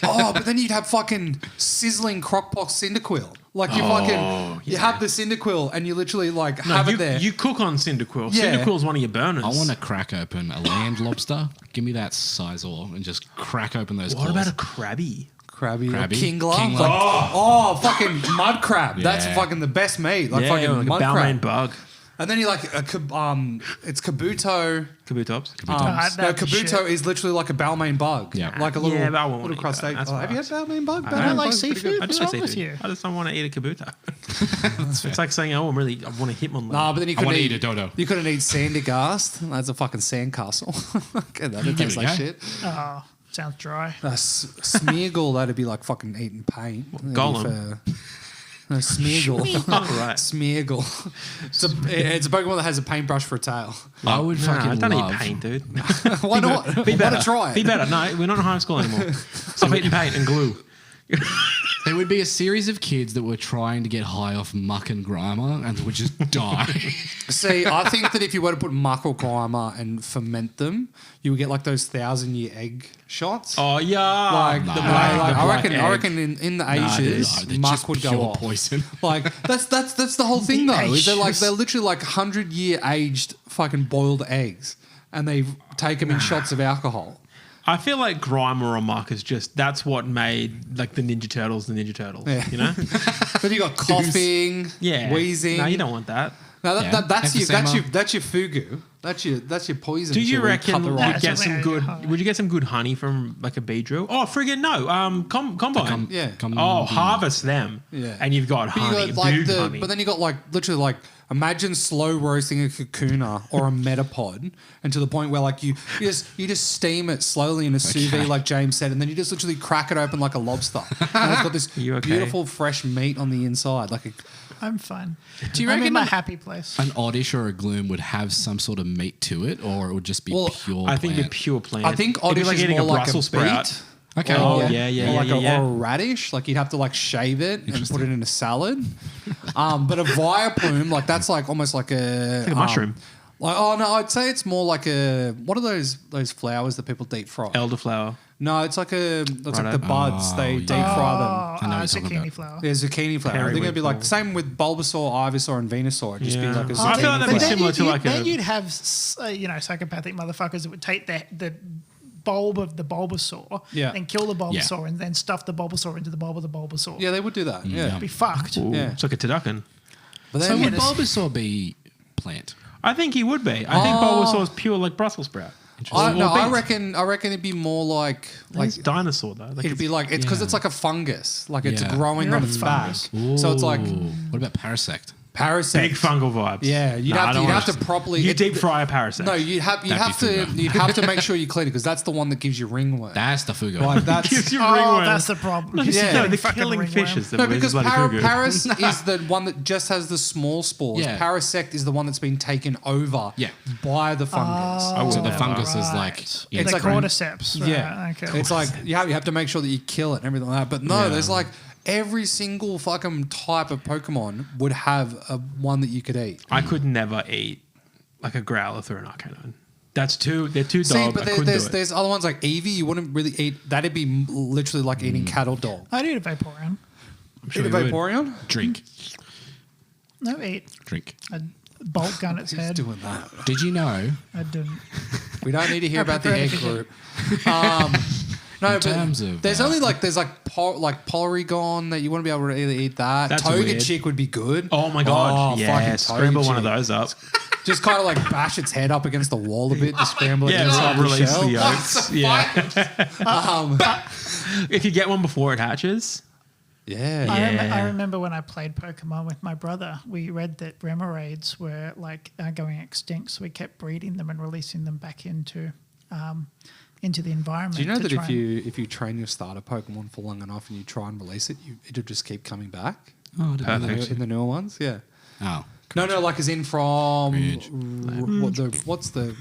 Oh, but then you'd have fucking sizzling Crockpox Cyndaquil. Like you fucking you have the Cyndaquil and you literally like have it there. You cook on Cyndaquil. Yeah. Cyndaquil's one of your burners. I want to crack open a land lobster. Give me that Sizor and just crack open those What claws. about a crabby? Crabby, Crabby? Kingler. Kingler. Like, fucking mud crab. That's Yeah. fucking the best meat. Like fucking like a mud Balmain crab. bug. And then you like it's Kabuto. Kabutops. that'd be Kabuto shit. is literally like a Balmain bug. Yeah. Like a little, Yeah, but I won't little wanna eat that. crustacean. That's Have you had gross. Balmain bug? I Balmain don't like bug's pretty seafood. good. I What's just wrong like with seafood. you? I just don't want to eat a Kabuto. It's like saying, oh, I want to hit one. Nah, but then you I want couldn't to eat a dodo. You couldn't eat Sandygast. That's a fucking sandcastle. Okay, that Give tastes it a like go. shit. Oh, sounds dry. Smeargle, that'd be like fucking eating paint. That'd be Golem? No, Smeargle. Right. Smeargle. It's a Pokemon that has a paintbrush for a tail. I would fucking don't love. eat paint, dude. Why not? Be better. Try it. Be better. No, we're not in high school anymore. Stop eating paint and glue. There would be a series of kids that were trying to get high off muck and grimer and would just die. See, I think that if you were to put muck or grimer and ferment them, you would get like those 1,000-year egg shots. Oh yeah, Like, No. I reckon in the ages, No, they're muck just would pure go off. poison. Like that's the whole thing though. Is they're ages. literally like 100-year aged fucking boiled eggs, and they take them in shots of alcohol. I feel like Grimer or Muck is just that's what made like the Ninja Turtles. Yeah. You know? But you got coughing, Yeah. wheezing. No, you don't want that. No, Yeah. that's Emphysema. your fugu. That's your poison. Do you shit where reckon cut the you'd right- That's get some something good? high. Would you get some good honey from like a bee drill? Oh, friggin' no. Combine. Yeah. Harvest them. Yeah. And you've got But you honey, got like big honey. but then you got like literally like imagine slow roasting a kakuna or a metapod, and to the point where like you just steam it slowly in a sous vide, like James said, and then you just literally crack it open like a lobster, and it's got this You okay? beautiful fresh meat on the inside, like a. I'm fine. Do you I'm in reckon my an- happy place. An Oddish or a Gloom would have some sort of meat to it, or it would just be Well, pure I think the plant? pure plant. I think It'd be Oddish like is eating more a like Brussels a sprout. beet. Okay. Oh, Or- yeah, or like yeah. or a radish, like you'd have to like shave it and put it in a salad. But a via plume, like that's like almost like a Like a mushroom. Like no, I'd say it's more like a what are those flowers that people deep fry? Elderflower. No, it's like like the Righto. buds. They deep fry Oh, I know what you're talking zucchini about. flower. them. Yeah, zucchini flower. I think it'd be like the same with Bulbasaur, Ivysaur, and Venusaur. It'd just be Yeah. like a I feel like that'd be zucchini flower. similar to like a- Then you'd have psychopathic motherfuckers that would take the bulb of the Bulbasaur Yeah. and kill the Bulbasaur and then stuff the Bulbasaur into the bulb of the Bulbasaur. Yeah, they would do that. Yeah, Be fucked. Ooh, Yeah. It's like a turducken. but So then would Bulbasaur be plant? I think he would be. I think Bulbasaur's pure like Brussels sprout. I Or beet. reckon it'd be more like He's a dinosaur though. Like it'd be like it's because Yeah. it's like a fungus, like it's Yeah. growing You're on a its back. fungus. So it's like Ooh. What about Parasect? parasite. big fungal vibes. Yeah, you'd Nah, I have don't to want properly. You deep fry a parasite. No, you'd have That'd be you'd have to make sure you clean it because that's the one that gives you ringworm. That's the Fugo. Like that's Gives you Oh, ringworm. that's the problem. Yeah. No, the Fucking killing ringworm. fishes. no, because bloody fugu. Paris is the one that just has the small spores. Yeah. Parasect is the one that's been taken over Yeah. by the fungus. So the Right. fungus is like It's the like- cordyceps. Right. Yeah, Okay. it's like you have to make sure that you kill it and everything like that. But no, Yeah. there's like every single fucking type of Pokemon would have a one that you could eat. I could never eat like a Growlithe or an Arcanine. They're too dog. See, but I couldn't do it. there's other ones like Eevee. You wouldn't really eat. That'd be literally like eating cat or dog. I'd eat a Vaporeon. I'm sure Eat a you would. Vaporeon? drink. No, eat Drink. a bolt gun its Who's head. doing that? Did you know? I didn't. We don't need to hear I about the prefer egg to group. No, In terms of, there's only like Porygon that you wouldn't be able to either eat that. That's Togechick would be good. Oh my god! Yeah, fucking scramble one of Togechick. those up. Just kind of like bash its head up against the wall a bit to scramble it Yeah, inside the release shell. the yolks. Yeah. If you get one before it hatches, Yeah. Yeah. I remember when I played Pokemon with my brother, we read that Remoraid's were like going extinct, so we kept breeding them and releasing them back into the environment. Do you know to that try if you train your starter Pokemon for long enough and you try and release it, it'll just keep coming back? Oh, I didn't know Perfect. that. In the newer ones? Yeah. Oh. No, like as in from Ridge. what's the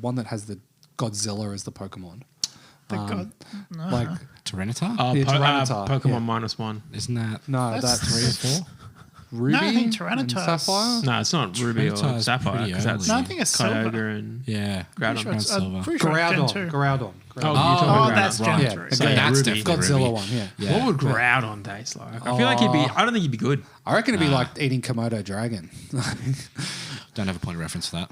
one that has the Godzilla as the Pokemon? the god, no. Like Tyranitar? Yeah, Tyranitar, Pokemon yeah. -1. Isn't that no, That's- that's 3 or 4? Ruby. No, I think and Tyranitar's- Sapphire. No, it's not Ruby or Tyranitar's Sapphire pretty because that's early. No, I think it's Kyogre Silver. and Yeah. Groudon. Sure it's- Silver. I'm pretty sure it's Gen 2. Groudon. Oh, you're talking Oh, about that's Groudon. Gen Right. Yeah, 3. okay. Yeah, that's Ruby. definitely Godzilla Ruby. one. Yeah. Yeah. What would Groudon taste like? I feel like he'd be. I don't think he'd be good. I reckon it'd be like eating Komodo dragon. Don't have a point of reference for that.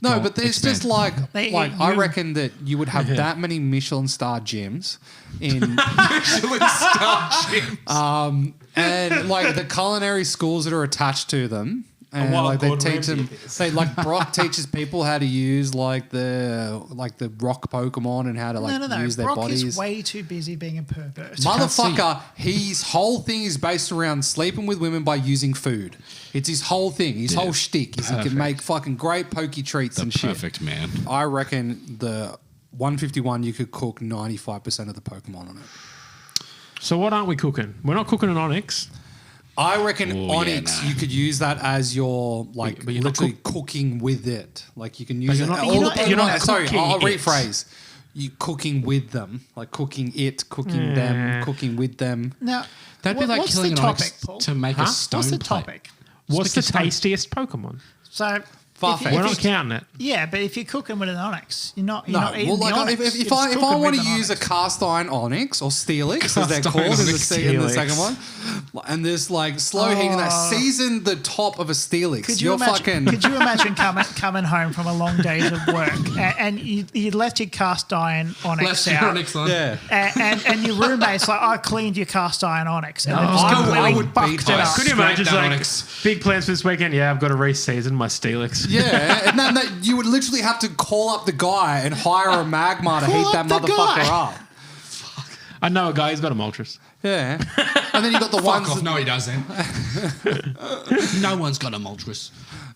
No, but there's expand. just like They eat I you. reckon that you would have that many Michelin star gyms in and like the culinary schools that are attached to them. And wild like they Gordon teach Ramsay them, it is. they like Brock teaches people how to use like the rock Pokemon and how to like No. use their Brock bodies. is way too busy being a pervert. Motherfucker, his whole thing is based around sleeping with women by using food. It's his whole thing. His whole shtick is he can make fucking great pokey treats The and shit. perfect man. I reckon the 151 you could cook 95% of the Pokemon on it. So what aren't we cooking? We're not cooking an Onyx. I reckon Oh, yeah, Onyx, nah. you could use that as your like But you're not literally cooking with it. Like you can use you're it. not- all you're the not- you're Pokemon- not sorry, cooking I'll it. rephrase. you cooking with them, like cooking them, cooking with them. Now, That'd be like what's killing the an topic, onyx Paul? to make a stone What's the plate. topic? What's the tastiest Pokemon? So, Farfetch'd. We're not counting it. yeah, but if you're cooking with an onyx, you're not No, eating well, the like onyx. if You're I just cooking want with to an use a onyx. cast iron onyx or steelix, as they're Cast called iron in the, onyx. in the Steelix. second one, and there's like slow heating that season the top of a steelix. Could you You're imagine? fucking Could you imagine coming home from a long days of work and you let your cast iron onyx Left your out, onyx on. yeah. and your roommate's like, I cleaned your cast iron onyx, and No, they've just I completely would fucked beat it that. up. Could you Scrape imagine that like onyx. big plans for this weekend? Yeah, I've got to reseason my Steelix. Yeah, and then you would literally have to call up the guy and hire a magma to Call heat that up the motherfucker guy. up. I know a guy who's got a Moltres. Yeah, and then you got the Fuck ones. off. No, he doesn't. No one's got a Moltres.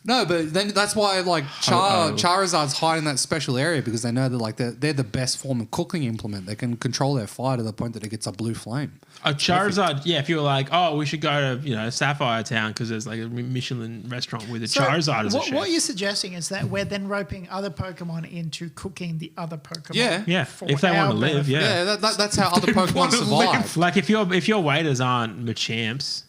No, but then that's why like Charizard's hiding that special area because they know they're the best form of cooking implement. They can control their fire to the point that it gets a blue flame. A Charizard, yeah. If you were like, oh, we should go to Sapphire Town because there's like a Michelin restaurant with a So Charizard as a chef. what you're suggesting is that we're then roping other Pokemon into cooking the other Pokemon. Yeah. Yeah, for if they want our to live, benefit. yeah. Yeah, that's how other Pokemon wanna survive. Like if your waiters aren't Machamps,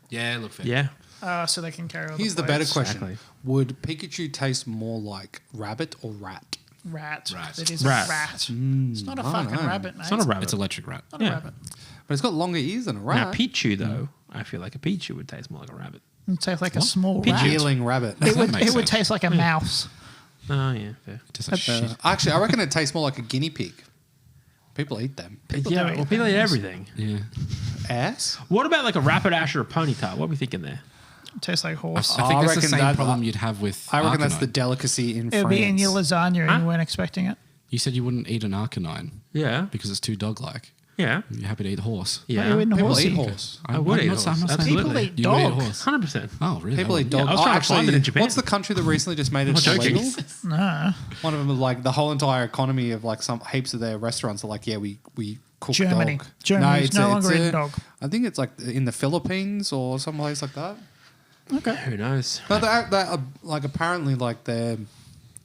Yeah, look fair. yeah. So they can carry all Here's the the better plates. question: Exactly. would Pikachu taste more like rabbit or rat? Rat. Rat. It is Rat. a rat. It's not a fucking know. rabbit, mate. It's not a rabbit. It's electric rat. Not Yeah. a rabbit. But it's got longer ears than a Now rat. Pichu though, I feel like a Pichu would taste more like a rabbit. It tastes like a small Pigeon. rat. Healing rabbit. It would, makes it would sense. taste like a mouse. Oh yeah, fair. Tastes like shit. Actually, I reckon it tastes more like a guinea pig. People eat them. People yeah, do eat well, people eat things. everything. Yeah. Ass? What about like a Rapidash or a Ponyta? What are we thinking there? It tastes like horse. I think I that's the reckon same that- problem you'd have with I reckon that's the Arcanine. delicacy in It would be in your France. lasagna and you weren't expecting it. You said you wouldn't eat an Arcanine Yeah, because it's too dog-like. yeah, You're happy to eat horse. yeah. you wouldn't People horse eat eat. horse. I would eat I'm horse. not saying Absolutely. People eat you would eat dog. horse. 100%. Oh, really? People eat Yeah, dog. I was trying to find it in Japan. What's the country that recently just made it joking. illegal? No. One of them, like the whole entire economy of like some heaps of their restaurants are like, yeah, we cook Germany. dog. Germany is it's no a- longer it's eating a- dog. I think it's like in the Philippines or some place like that. Okay. Who knows? No, that like apparently like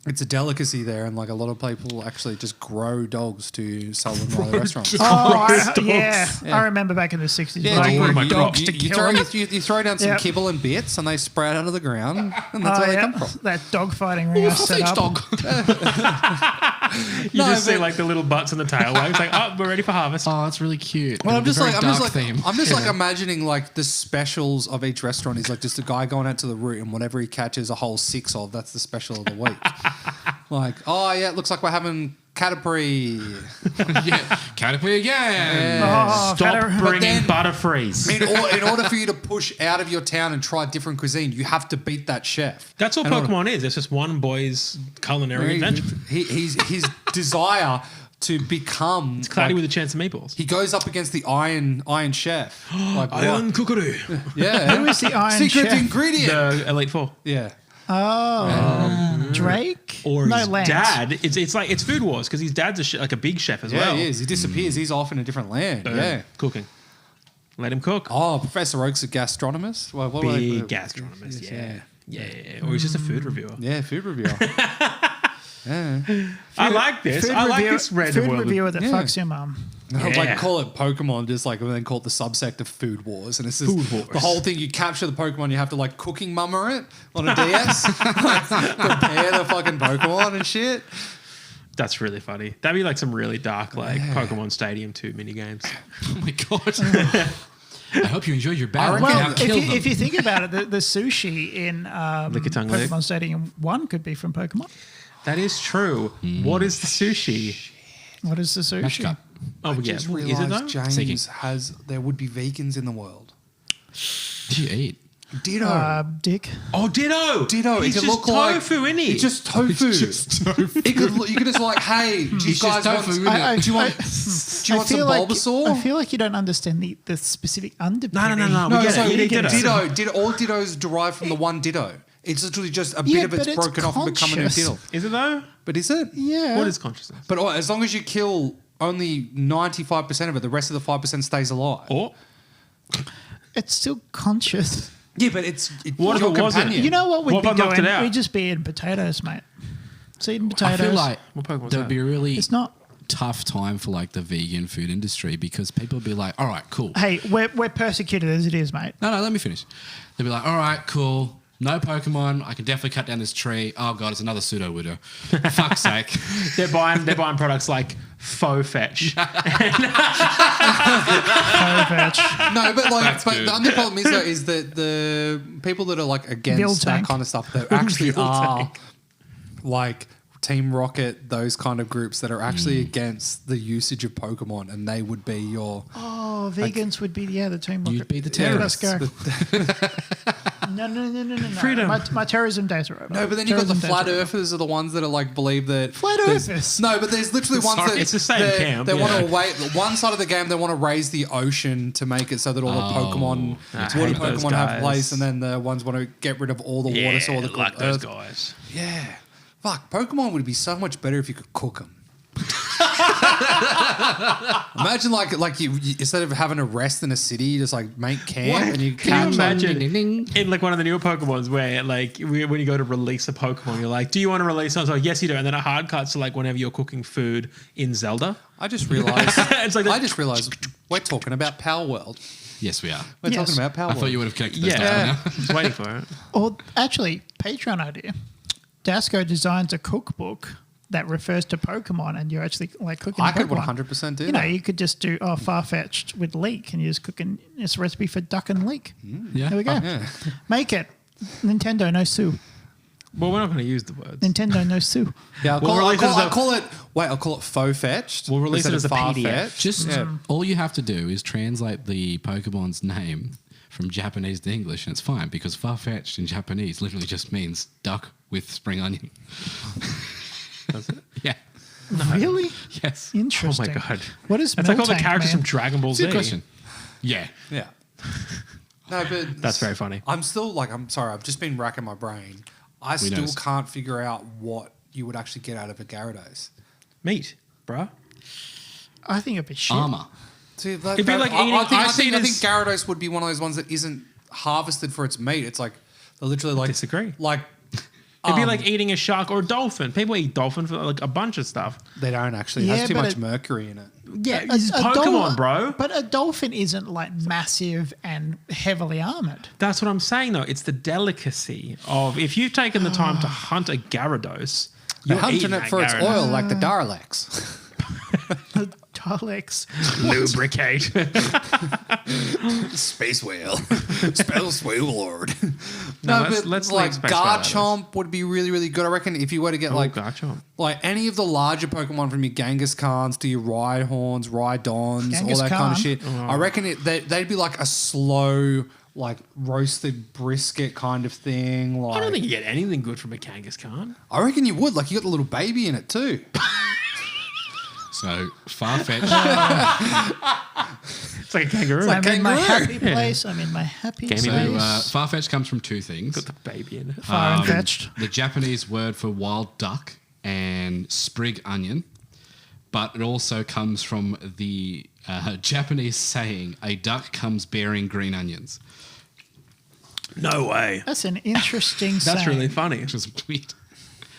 it's a delicacy there, and like a lot of people actually just grow dogs to sell them by the restaurants. Yeah. I remember back in the 60s. Yeah, like, you, grew my dogs you, to you kill throw, them. you throw down some Yep. kibble and bits, and they sprout out of the ground, and that's where they come from. That dog fighting ring I set up. dog. You No, just see but- like the little butts and the tail waves. Like, oh, we're ready for harvest. Oh, that's really cute. Well, I'm And just a like, very dark theme. I'm just like imagining like the specials of each restaurant is like just a guy going out to the route and whatever he catches a whole 6 of, that's the special of the week. Like, oh yeah, it looks like we're having Caterpie. yeah, Caterpie again. Oh, Stop Vader- bringing then- Butterfrees. In order for you to push out of your town and try different cuisine, you have to beat that chef. That's all In order- Pokemon is. It's just one boy's culinary adventure. His desire to become It's cloudy like, with a chance of meatballs. he goes up against the Iron Chef. Like, Iron what? Kookaroo. Yeah. Who is the Iron Secret Chef? ingredient. The Elite Four. Yeah. Drake? Or no, his Lance. dad. It's like it's Food Wars because his dad's like a big chef as Yeah, well. he is. He disappears. He's off in a different land. Yeah. Cooking. Let him cook. Oh, Professor Oak's a gastronomist. Well, what were they- Big gastronomist. Yeah. Or he's just a food reviewer. Yeah, food reviewer. Yeah. I like this. I like this random Food world. reviewer that Yeah. fucks your mum. Like Yeah. call it Pokemon, just like and then call it the subsect of Food Wars, and it's just Food Wars. the whole thing. You capture the Pokemon, you have to like cooking mummer it on a DS, like, prepare the fucking Pokemon and shit. That's really funny. That'd be like some really dark, like Pokemon Stadium 2 mini games. Oh my god. I hope you enjoyed your battle. reckon- Now Well, kill them. if you think about it, the sushi in Lickitung Lick. Pokemon Stadium 1 could be from Pokemon. That is true. What is the sushi? What is the sushi? Match cut. Oh, yeah. Just Is it realised though? James Seeking. there would be vegans in the world. What do you eat? Ditto. Dick. Oh, Ditto. Ditto. He's it could just look like tofu, isn't he? It's just tofu. It could look, you could just like, hey, do you It's guys just want? tofu, isn't I- it? Do you want some feel like, Bulbasaur? I feel like you don't understand the specific underpinning. No. No, We get so it. You need Ditto. all Dittos derive from the one Ditto. It's literally just a Yeah, bit of it's but it's broken off and become a new conscious. Ditto. Is it though? But is it? Yeah. What is consciousness? But as long as you kill only 95% of it, the rest of the 5% stays alive. Or It's still conscious. Yeah, but it's What if your it wasn't? companion. You know what we'd What be if I knocked doing? it out? We'd just be eating potatoes, mate. seed and I potatoes. feel like What Pokemon's there'd that? be a really It's not. tough time for like the vegan food industry because people would be like, all right, cool. Hey, we're persecuted as it is, mate. No, let me finish. They'd be like, all right, cool. No Pokemon. I can definitely cut down this tree. Oh god, it's another pseudo widow. Fuck's sake. They're buying products like Faux Fetch. No, but like, but good. the only problem is though is that the people that are like against Build that tank. kind of stuff that actually Build are tank. like Team Rocket, those kind of groups that are actually against the usage of Pokemon, and they would be your Oh, vegans would be the team. You'd be the Yeah, Let's terrorists. go. No. Freedom. My terrorism days are over. No, but then you've got the Terrorism days flat are over. earthers are the ones that are like believe that Flat there's- earthers? No, but there's literally ones Sorry, that it's the same they- camp, They want yeah. to wait. One side of the game, they want to raise the ocean to make it so that all the Pokemon, I water hate those Pokemon have guys. place, and then the ones want to get rid of all the water, so all the like those earth. guys. Yeah, fuck. Pokemon would be so much better if you could cook them. Imagine like you instead of having to rest in a city, you just like make camp and you Can you catch imagine Ding, ding, ding. in like one of the newer Pokemons where like when you go to release a Pokemon, you're like, do you want to release something? Like, yes, you do. And then it hard cuts to like whenever you're cooking food in Zelda. I just realized. It's like I just realized we're talking about Power World. Yes, we are. We're Yes. talking about Power I World. thought you would have connected those dots Yeah, by now. I was waiting for it. Or actually, Patreon idea. Dasco designs a cookbook that refers to Pokemon, and you're actually like cooking. I a could Pokemon. 100% do You know, that. you could just do Farfetched with leek, and you're just cooking this recipe for duck and leek. Yeah. There we go. Yeah. Make it. Nintendo no sue. Well, we're not going to use the words. Nintendo no sue. Yeah, I'll We'll call, release it as I'll call it. Wait, I'll call it faux fetched. We'll release it instead as of a PDF. far-fetched. Just Yeah. all you have to do is translate the Pokemon's name from Japanese to English, and it's fine because far-fetched in Japanese literally just means duck with spring onion. Does it? Yeah. Really? Yes. Interesting. Oh my god. What is That's like all the Miltank, characters man? from Dragon Ball Z. Good question. Yeah. Yeah. No, but That's very funny. I'm still like, I'm sorry, I've just been racking my brain. I still noticed. can't figure out what you would actually get out of a Gyarados. Meat, bruh. I think it'd be shit. Armor. See, It'd be like eating- I think, I I see think, it I think as- Gyarados would be one of those ones that isn't harvested for its meat. It's like they're literally like disagree. Like It'd be like eating a shark or a dolphin. People eat dolphin for like a bunch of stuff. they don't actually. It Yeah, has too but much it- mercury in it. Yeah, it's Pokemon, bro. But a dolphin isn't like massive and heavily armored. That's what I'm saying, though. It's the delicacy of if you've taken the time to hunt a Gyarados, They're you're hunting eating it that for its Gyarados. oil, like the Darlex. Daleks. Lubricate. Space whale, Space whale lord. No, no, let's- but let's like leave Space Whale out of Garchomp would be really, really good. I reckon if you were to get like Garchomp. like any of the larger Pokemon from your Genghis Khans to your Rhyhorns, Rhydons, Genghis all that kind of Khan? shit. I reckon they'd be like a slow, like roasted brisket kind of thing. Like I don't think you get anything good from a Kangaskhan. I reckon you would. Like you got the little baby in it too. So far-fetched. It's like a kangaroo. like I'm in my kangaroo. happy place. I'm in my happy Gave me so place. far-fetched comes from two things. Got the baby in it. Far and fetched. The Japanese word for wild duck and sprig onion, but it also comes from the Japanese saying, a duck comes bearing green onions. No way. That's an interesting That's saying. really funny. Which is weird.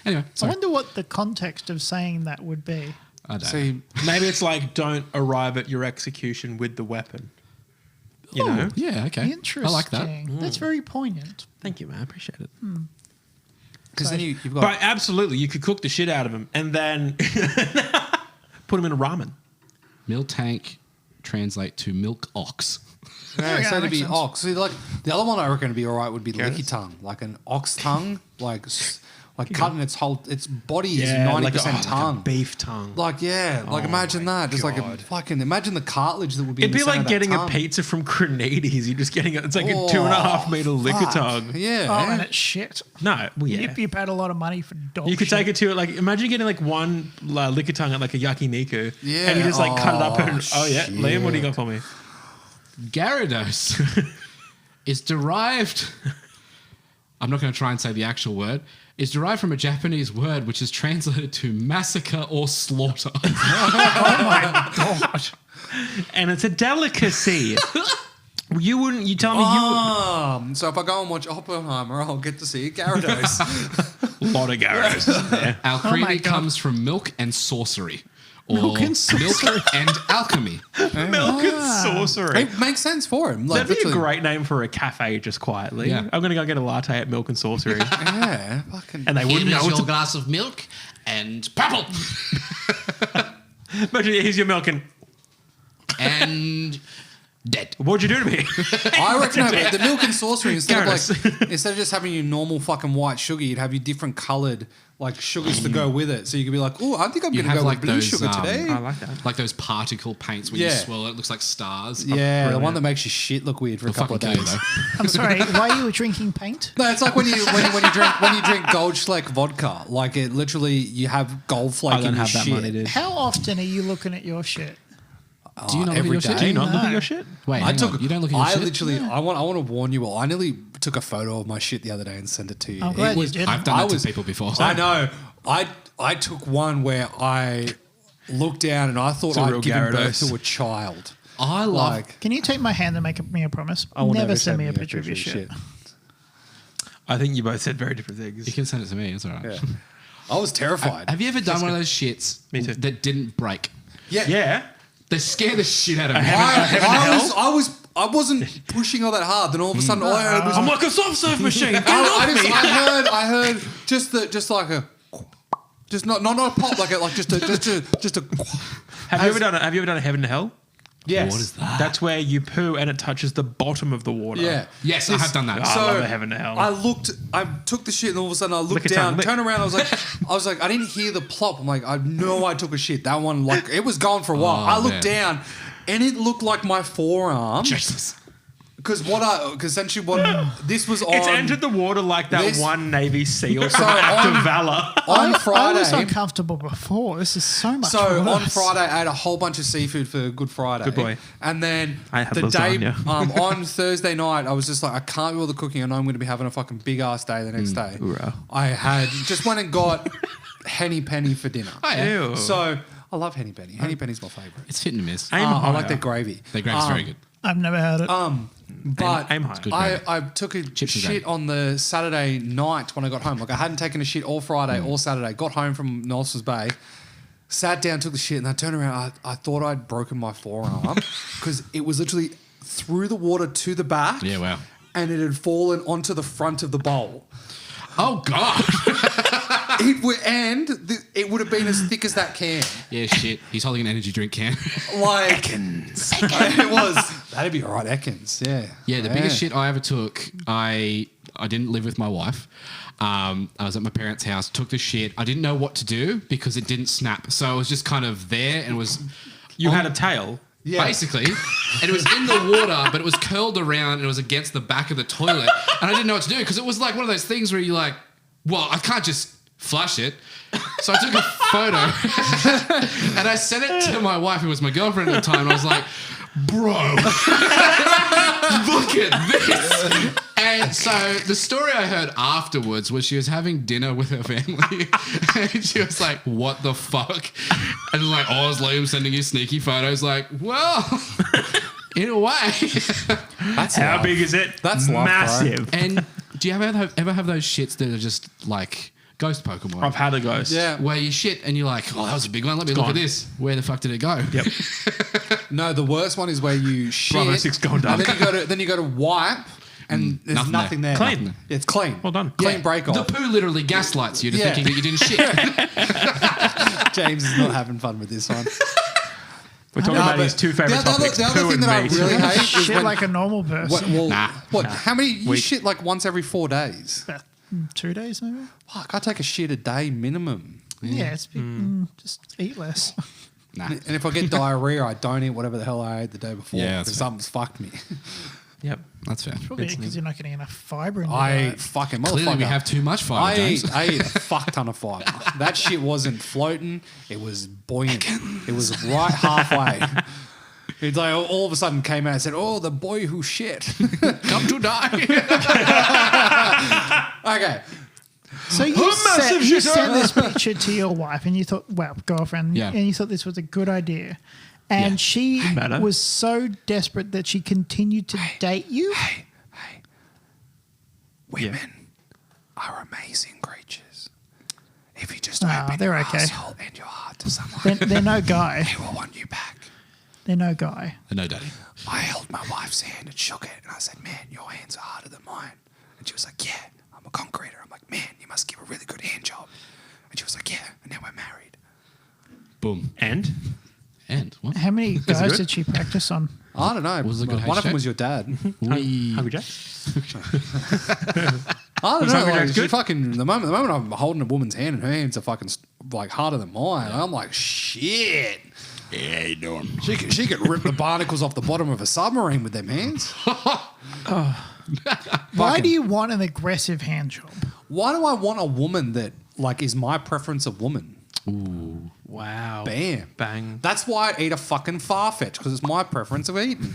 Anyway, I sorry. wonder what the context of saying that would be. I don't know. See, Maybe it's like don't arrive at your execution with the weapon. You know? Yeah, okay. Interesting. I like that. That's very poignant. Thank you, man. I appreciate it. because then you've got But absolutely, you could cook the shit out of him and then put him in a ramen. Miltank translate to milk ox. yeah, Okay, so that to be makes sense. ox. See, like the other one I reckon would be all right would be Carrots? licky tongue, like an ox tongue, like cutting its body is Yeah, 90% like a tongue. beef tongue. Like Oh imagine my that. Just like a God. fucking imagine the cartilage that would be. It'd in be the center like of that getting a tongue. pizza from Grenades. You're just getting it's like a Oh, 2.5 meter liquor fuck. tongue. Yeah. Oh, and it's shit. No, well, yeah. You paid a lot of money for dog You could shit. take it to like imagine getting like one liquor tongue at like a yakiniku, Yeah. and you just like cut it up Oh, and Liam, what do you got for me? Gyarados is derived. I'm not going to try and say the actual word. Is derived from a Japanese word which is translated to massacre or slaughter. Oh my god! And it's a delicacy. You wouldn't. You tell me So if I go and watch Oppenheimer, I'll get to see a Gyarados. you. A lot of Gyarados. Isn't there? Alchemy my God. comes from milk and sorcery. Or Milk and sorcery. milk and alchemy. Milk and sorcery. It makes sense for him. Like, That'd be a literally. great name for a cafe, just quietly. Yeah. I'm going to go get a latte at Milk and Sorcery. Yeah, fucking. And they wouldn't know what to... glass of milk and purple. Imagine, here's your milk and... And dead. What'd you do to me? I reckon the milk and sorcery instead Gyarados. of instead of just having your normal fucking white sugar, you'd have your different coloured like sugars to go with it. So you could be like, oh, I think I'm You going to have go like with blue those, sugar today. I like that. Like those particle paints when you Yeah. swirl it looks like stars. Yeah, the brilliant. one that makes your shit look weird for a They'll couple of fucking kill days. you, though. I'm sorry. Why you were drinking paint? No, it's like when you drink Goldschlack vodka. Like it literally, you have gold flake I don't in your have that shit. money, dude. How often are you looking at your shit? Do you not look at every your shit? day. Do you not look at No. your shit? Wait, I hang took. on. You don't look at your I shit? literally. I want to warn you all. I nearly took a photo of my shit the other day and sent it to you. I'm glad It was, you did. I've done I that was- to people before. I know. I took one where I looked down and I thought It's a real I'd given birth Gyarados. to a child. I love Like Can you take my hand and make me a promise? I will Never send me a picture of your picture shit. I think you both said very different things. You can send it to me. It's all right. Yeah. I was terrified. Have you ever done one of those shits Me too. that didn't break? Yeah. They scare the shit out of me. I wasn't pushing all that hard. Then all of a sudden, all I heard was I'm like a soft serve machine. Get off me. I heard just like a not a pop like just a Have you ever done a heaven to hell? yes. What is that? That's where you poo and it touches the bottom of the water. Yeah. Yes, I have done that. I love a heaven to hell. I took the shit and all of a sudden I looked Lick a down, tongue, lick. turned around, I was like, I didn't hear the plop. I'm like, I know I took a shit. That one, like, it was gone for a while. I looked man. down and it looked like my forearm. Jesus. Because essentially this was on. It's entered the water like that This- one Navy SEAL from So Act on- of Valor. on I Friday. was uncomfortable before. This is so much So worse. on Friday, I ate a whole bunch of seafood for Good Friday. Good boy. And then I had the day lasagna. on Thursday night, I was just like, I can't do all the cooking. I know I'm going to be having a fucking big ass day the next day. hoorah. I had just went and got Henny Penny for dinner. Oh, yeah. Ew. So I love Henny Penny. Henny Penny's my favorite. It's hit and miss. Aim I like higher. their gravy. Their grave's very good. I've never had it. But Aim high. good gravy. I took a Chips and shit gravy. on the Saturday night when I got home. Like I hadn't taken a shit all Friday or Saturday. Got home from Nelson's Bay, sat down, took the shit, and I turned around. I thought I'd broken my forearm because it was literally through the water to the back. Yeah, wow. And it had fallen onto the front of the bowl. Oh, God. It would have been as thick as that can. Yeah, shit. He's holding an energy drink can. Like it was. That'd be all right, Ekans. Yeah. Yeah, the biggest shit I ever took, I didn't live with my wife. I was at my parents' house, took the shit. I didn't know what to do because it didn't snap. So I was just kind of there and was... You had a tail. Yeah. Basically. And it was in the water, but it was curled around and it was against the back of the toilet. And I didn't know what to do because it was like one of those things where you're like, well, I can't just flush it. So I took a photo and I sent it to my wife, who was my girlfriend at the time. And I was like, bro, look at this. And so the story I heard afterwards was she was having dinner with her family and she was like, what the fuck? And like, oh, is Liam sending you sneaky photos? Like, well, in a way. That's How life. big is it? That's life, bro. massive. And do you ever have those shits that are just like ghost Pokemon? I've had a ghost. Yeah. Where you shit and you're like, oh, that was a big one. Let me look gone. at this. Where the fuck did it go? Yep. No, the worst one is where you shit. Bravo 6 going And dark. then you go to wipe and there's nothing nothing there. Clean. Yeah, it's clean. Well done. Clean Yeah. break off. The poo literally gaslights you to Yeah. thinking that you didn't shit. James is not having fun with this one. We're talking No, about but his two favorite topics, the other poo thing and that I meat. really hate is Shit when, like a normal person. how many you Week. shit like once every 4 days? About 2 days maybe. Fuck, I take a shit a day minimum. Yeah, it's just eat less. Nah. And if I get diarrhea, I don't eat whatever the hell I ate the day before Yeah, that's because fair. something's fucked me. Yep. That's fair. Probably because you're not getting enough fibre in your I diet. ate fucking Clearly we motherfucker. have too much fibre, I James. ate a fuck ton of fibre. That shit wasn't floating. It was buoyant. It was right halfway. It's like all of a sudden came out and said, "Oh, the boy who shit." Come to die. Okay. So you, massive you shitter. sent this picture to your wife and you thought, well, girlfriend, Yeah. and you thought this was a good idea. And Yeah. she matter. was so desperate that she continued to date you. Hey, women are amazing creatures. If you just open they're your okay. asshole and your heart to someone, They're no guy. they will want you back. They're no guy. No, Daddy. I held my wife's hand and shook it, and I said, "Man, your hands are harder than mine." And she was like, "Yeah, I'm a concreter." I'm like, "Man, you must give a really good hand job." And she was like, "Yeah," and now we're married. Boom. And And what? How many it guys good? did she practice on? I don't know. Was it a good One of them hashtag? was your dad. We- Hungry Jack? I don't know. Hungry Like, Jack's she good? fucking the moment I'm holding a woman's hand and her hands are fucking like harder than mine. I'm like, shit. Yeah, you doing? She could rip the barnacles off the bottom of a submarine with them hands. Why do you want an aggressive hand job? Why do I want a woman that like is my preference of woman? Wow. Bam. Bang. That's why I eat a fucking Farfetch, because it's my preference of eating.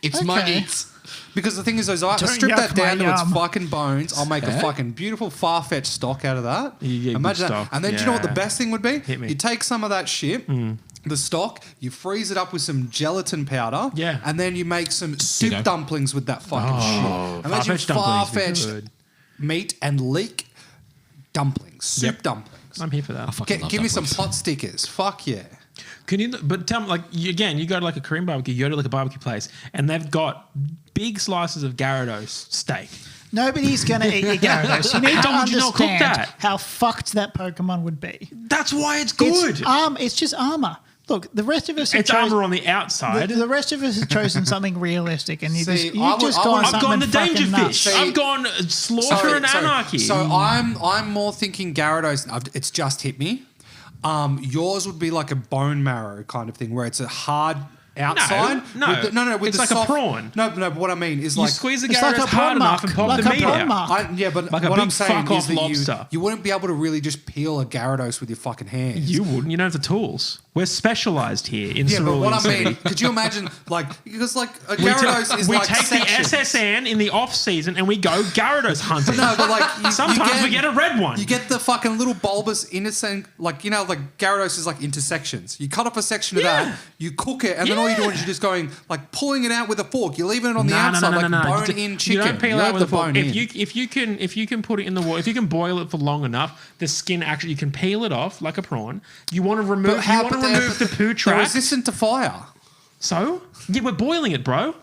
It's my Okay. eats. Because the thing is, I Don't strip that yuck down my to its yum. fucking bones. I'll make a Fair. fucking beautiful Farfetch stock out of that. You get good Imagine that. stock. And then do you know what the Yeah. best thing would be? Hit me. You take some of that shit, the stock, you freeze it up with some gelatin powder, Yeah. and then you make some soup Ditto. dumplings with that fucking shit. Imagine Farfetch dumplings would be Farfetch good. meat and leek dumplings, soup Yep. dumplings. I'm here for that. I fucking love Give me some dumplings. pot stickers. Fuck yeah. Can you? But tell me, like, you go to like a Korean barbecue, you go to like a barbecue place, and they've got big slices of Gyarados steak. Nobody's going to eat your Gyarados. You need to How would you not cook understand that? how fucked that Pokemon would be. That's why it's good. It's just armor. Look, the rest of us have It's armor on the outside. the rest of us have chosen something realistic, and See, you've I just would- gone I've gone the something fucking danger nuts. fish. I've gone slaughter and anarchy. So I'm more thinking Gyarados. It's just hit me. Yours would be like a bone marrow kind of thing, where it's a hard outside. No. With It's the like a soft, prawn. No, but what I mean is you like squeeze the It's like Gyarados a hard prawn enough and pop mark, the like a meat prawn out. mark. Yeah, but Like a what big I'm saying fuck-off is that lobster. you wouldn't be able to really just peel a Gyarados with your fucking hands. You wouldn't. You don't have the tools. We're specialised here in Yeah, but Cerulean what I City. mean, could you imagine, like, because like a We, Gyarados is we like take sections. the SSN in the off season and we go Gyarados hunting. No, but like Sometimes we get a red one. You get the fucking little bulbous innocent, like like Gyarados is like intersections. You cut off a section of that, you cook it, and then all you're doing is you're just going like pulling it out with a fork. You're leaving it on the outside like bone-in chicken. You don't peel You out have with a the fork. bone in. If you can put it in the water, if you can boil it for long enough, the skin actually you can peel it off like a prawn. You want to remove the poo They're track. resistant to fire. So yeah, we're boiling it, bro.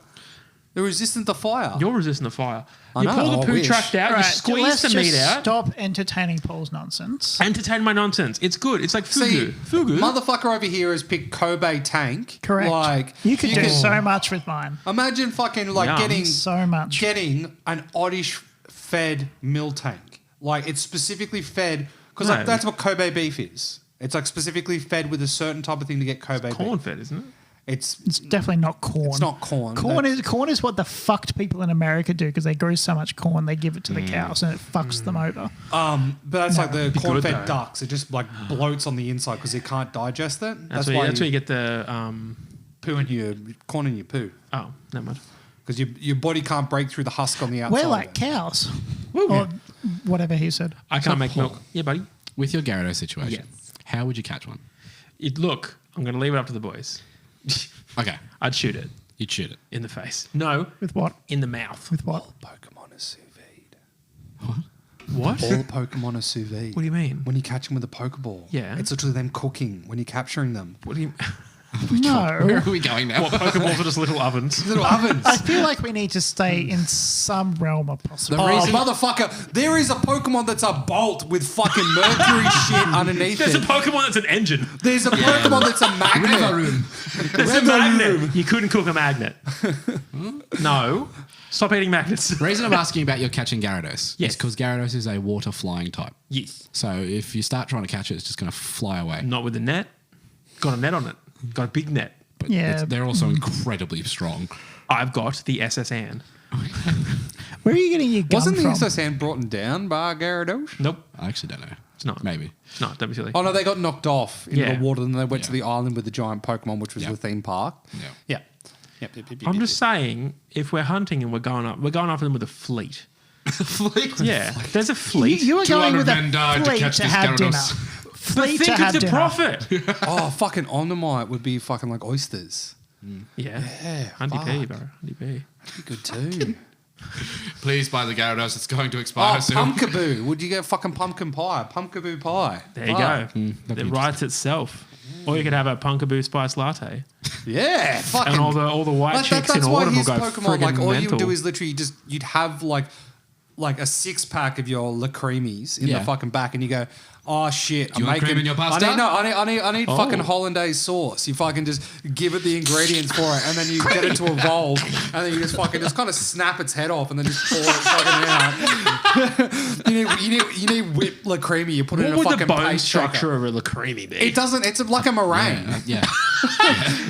They're resistant to fire. You're resistant to fire. I You know, pull I the poo wish. tract out. Right, You so squeeze let's the meat just out. Stop entertaining Paul's nonsense. Entertain my nonsense. It's good. It's like See, fugu. motherfucker over here has picked Kobe tank. Correct. Like you could do so much with mine. Imagine fucking like Yum. getting So much. getting an oddish fed mill tank. Like it's specifically fed because No. like that's what Kobe beef is. It's like specifically fed with a certain type of thing to get Kobe Corn beef. fed, isn't it? It's Definitely not corn. It's not corn. Corn is what the fucked people in America do because they grow so much corn they give it to the cows and it fucks them over. but that's like the Be corn good, fed though. ducks. It just like bloats on the inside because they can't digest it. That's where you get the poo in your corn in your poo oh, never mind. because your body can't break through the husk on the outside. We're like of it. cows. Or whatever he said. I can't make milk. Yeah, buddy. With your Gyarados situation, Yes. how would you catch one? Look, I'm going to leave it up to the boys. Okay, I'd shoot it you'd shoot it. in the face. No, With what? in the mouth. With what? All Pokemon are sous vide. What? All Pokemon are sous vide. What do you mean? When you catch them with a Pokeball. Yeah. It's literally them cooking when you're capturing them. What do you? Where No. are we going now? What Pokeballs are just little ovens? Little ovens. I feel like we need to stay in some realm of possible. Oh, motherfucker. There is a Pokemon that's a bolt with fucking mercury shit underneath There's a it. Pokemon that's an engine. There's a Pokemon that's a magnet. There's a magnet. You couldn't cook a magnet. No. Stop eating magnets. The reason I'm asking about your catching Gyarados Yes. is because Gyarados is a water flying type. Yes. So if you start trying to catch it, it's just going to fly away. Not with the net. Got a net on it. Got a big net. But Yeah. they're also incredibly strong. I've got the SSN. Where are you getting your gun Wasn't the from? SSN brought down by Gyarados? Nope. I actually don't know. It's not. Maybe. It's not. Don't be silly. Oh, no, they got knocked off in Yeah. the water and they went to Yeah. the island with the giant Pokemon, which was Yeah. the theme park. Yeah. Yep. I'm just saying, if we're hunting and we're going after them with a fleet. Fleet? Yeah. There's a fleet. You were going 200 with men a died to fleet catch to this have dinner. Gyarados. Free to think have of the dinner. profit. Oh, fucking Omnimite would be fucking like oysters. Yeah. Yeah, 100p, fuck. bro. 100p. That'd be good too. Please buy the Gyarados. It's going to expire Oh, soon. pumpkaboo. Would you get fucking pumpkin pie? Pumpkaboo pie. There you Fuck. go. It writes itself. Or you could have a Punkaboo spice latte. Yeah, fucking. And all the white chicks in that's why autumn will his go Pokemon, friggin' like all you mental. would do is literally you'd have like a 6-pack of your Lacremies in Yeah. the fucking back, and you go, oh shit, You want cream in your pasta? I need Oh. fucking hollandaise sauce. You fucking just give it the ingredients for it, and then you get it to evolve, and then you just kind of snap its head off, and then just pour it fucking out. you need whipped Lacremie. You put it in a What would fucking the bone paste structure shaker. of a Lacremie be? It doesn't. It's like a meringue. Yeah.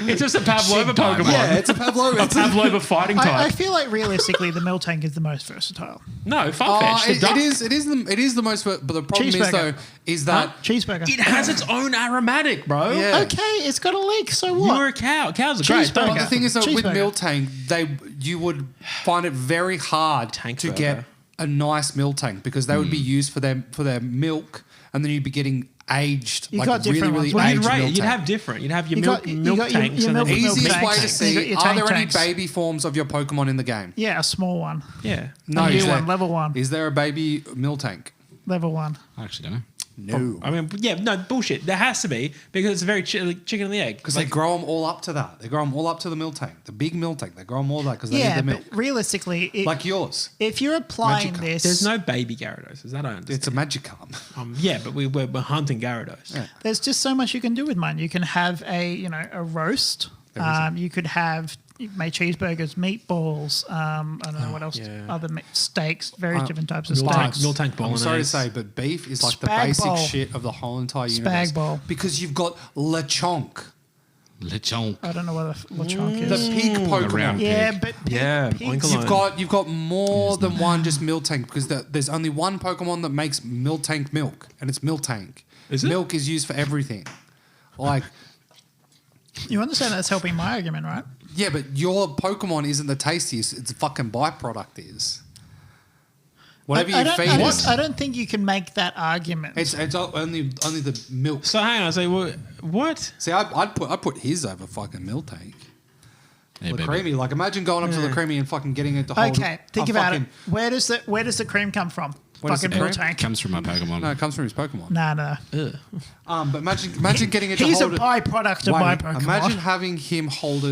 It's just a Pavlova Shit time, Pokemon. Yeah, it's a Pavlova. A Pavlova fighting I type. feel like realistically, the Miltank is the most versatile. No, Farfetch'd. It is the most. But the problem is Cheeseburger. though is that Cheeseburger. It has its own aromatic, bro. Yeah. Okay, it's got a leg, so what? You're a cow. Cows are great. Cheeseburger. But the thing is that with Cheeseburger. Miltank, you would find it very hard Tank to burger. get a nice Miltank because they would be used for their milk, and then you'd be getting aged, You like got different really, really ones. Well, aged you'd rate. Miltank. You'd have different. You'd have your You milk, got- you milk got your- tanks your and milk- then milk Easiest tank way to tanks. see, You got your are tank there tanks. any baby forms of your Pokemon in the game? Yeah, a small one. Yeah. A new is there- one, level 1. Is there a baby Miltank? Level 1. I actually don't know. No. I mean, yeah, no, bullshit. There has to be because it's a very like chicken and the egg. Because they grow them all up to that. They grow them all up to the Miltank. The big Miltank. They grow them all that because they Yeah, need the milk. but realistically, Like yours. if you're applying Magikarp. this, There's no baby Gyarados. That I understand. It's a Magikarp. Yeah, but we're hunting Gyarados. Yeah. there's just so much you can do with mine. You can have a roast. You could have make cheeseburgers, meatballs. I don't know what else. yeah. Other steaks, various different types of Miltank, steaks. Miltank I'm bolognese. sorry to say, but beef is like the Spag basic bowl. shit of the whole entire universe. Spag bowl. Because you've got Lechonk, Lechonk. I don't know what a lechonk the is. pig Pokemon. round Yeah, pig. but Yeah, pigs, Oinkologne. You've got more than one just Miltank because there's only one Pokemon that makes Miltank milk, and it's Miltank. Is it? Milk is used for everything. Like, you understand that's helping my argument, right? yeah, but your Pokemon isn't the tastiest. It's a fucking byproduct is. Whatever I you don't- feed I it. don't, I don't think you can make that argument. It's only the milk. So hang on. So what? See, I'd put his over fucking Miltank. Hey, baby. Lacremie, like imagine going up to Lacremie and fucking getting it to hold. Okay, think a about fucking, it. Where does the cream come from? Where does Fucking the cream- Miltank. Comes from my Pokemon. No, it comes from his Pokemon. Nah. But imagine getting it to He's a hold it. byproduct of Wait, my Pokemon. Imagine having him hold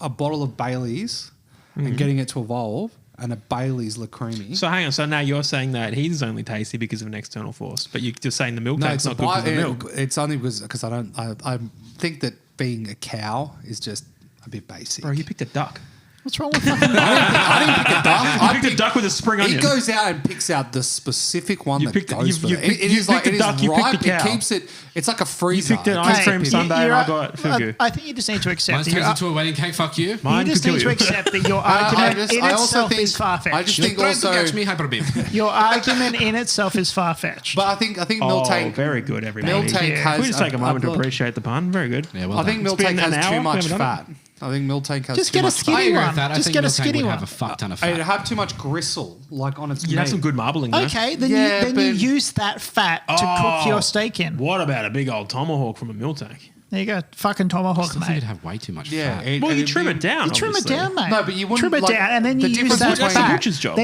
a bottle of Bailey's Mm-hmm. and getting it to evolve and a Bailey's Lacremie. So hang on. So now you're saying that he's only tasty because of an external force, but you're just saying the milk no, tank's it's not good for the milk. It's only because I think that being a cow is just a bit basic. Bro, you picked a duck. What's wrong with fucking I didn't pick a duck. You picked a duck with a spring He onion. goes out and picks out the specific one You that picked- goes for you it. picked- It you is like picked it a duck, is you picked ripe. a cow. It keeps it. It's like a freezer. picked an It ice keeps cream it- sundae and you're I right. got fugu. I think you just need to accept Mine's that turns into a wedding cake. Fuck you. Mine you just could need kill to you. accept that your argument in itself is I far-fetched. just think Trying to also, catch me, hyper beam. Your argument in itself is far-fetched. but I think Oh, Miltank. very good, everybody. Miltank Yeah. has. Can we just take a moment to look, appreciate the pun? Very good. Yeah, well I think done. It's been Miltank an has hour. too We much haven't done fat. I think Miltank has Just too get a much skinny I agree one. with that. I Just think get a Miltank skinny would one. have a fuck ton of fat. It'd fat. have too much gristle, like on its You have meat. some good marbling there. Okay, then Yeah, you but- use that fat to cook your steak in. What about a big old tomahawk from a miltank? There you go, fucking tomahawk, I think mate. it'd have way too much Yeah. fat. Well, you trim it down. You trim it obviously. down, mate. No, but you wouldn't, trim it like, down, and then the you use difference that between- That's the fat. butcher's job.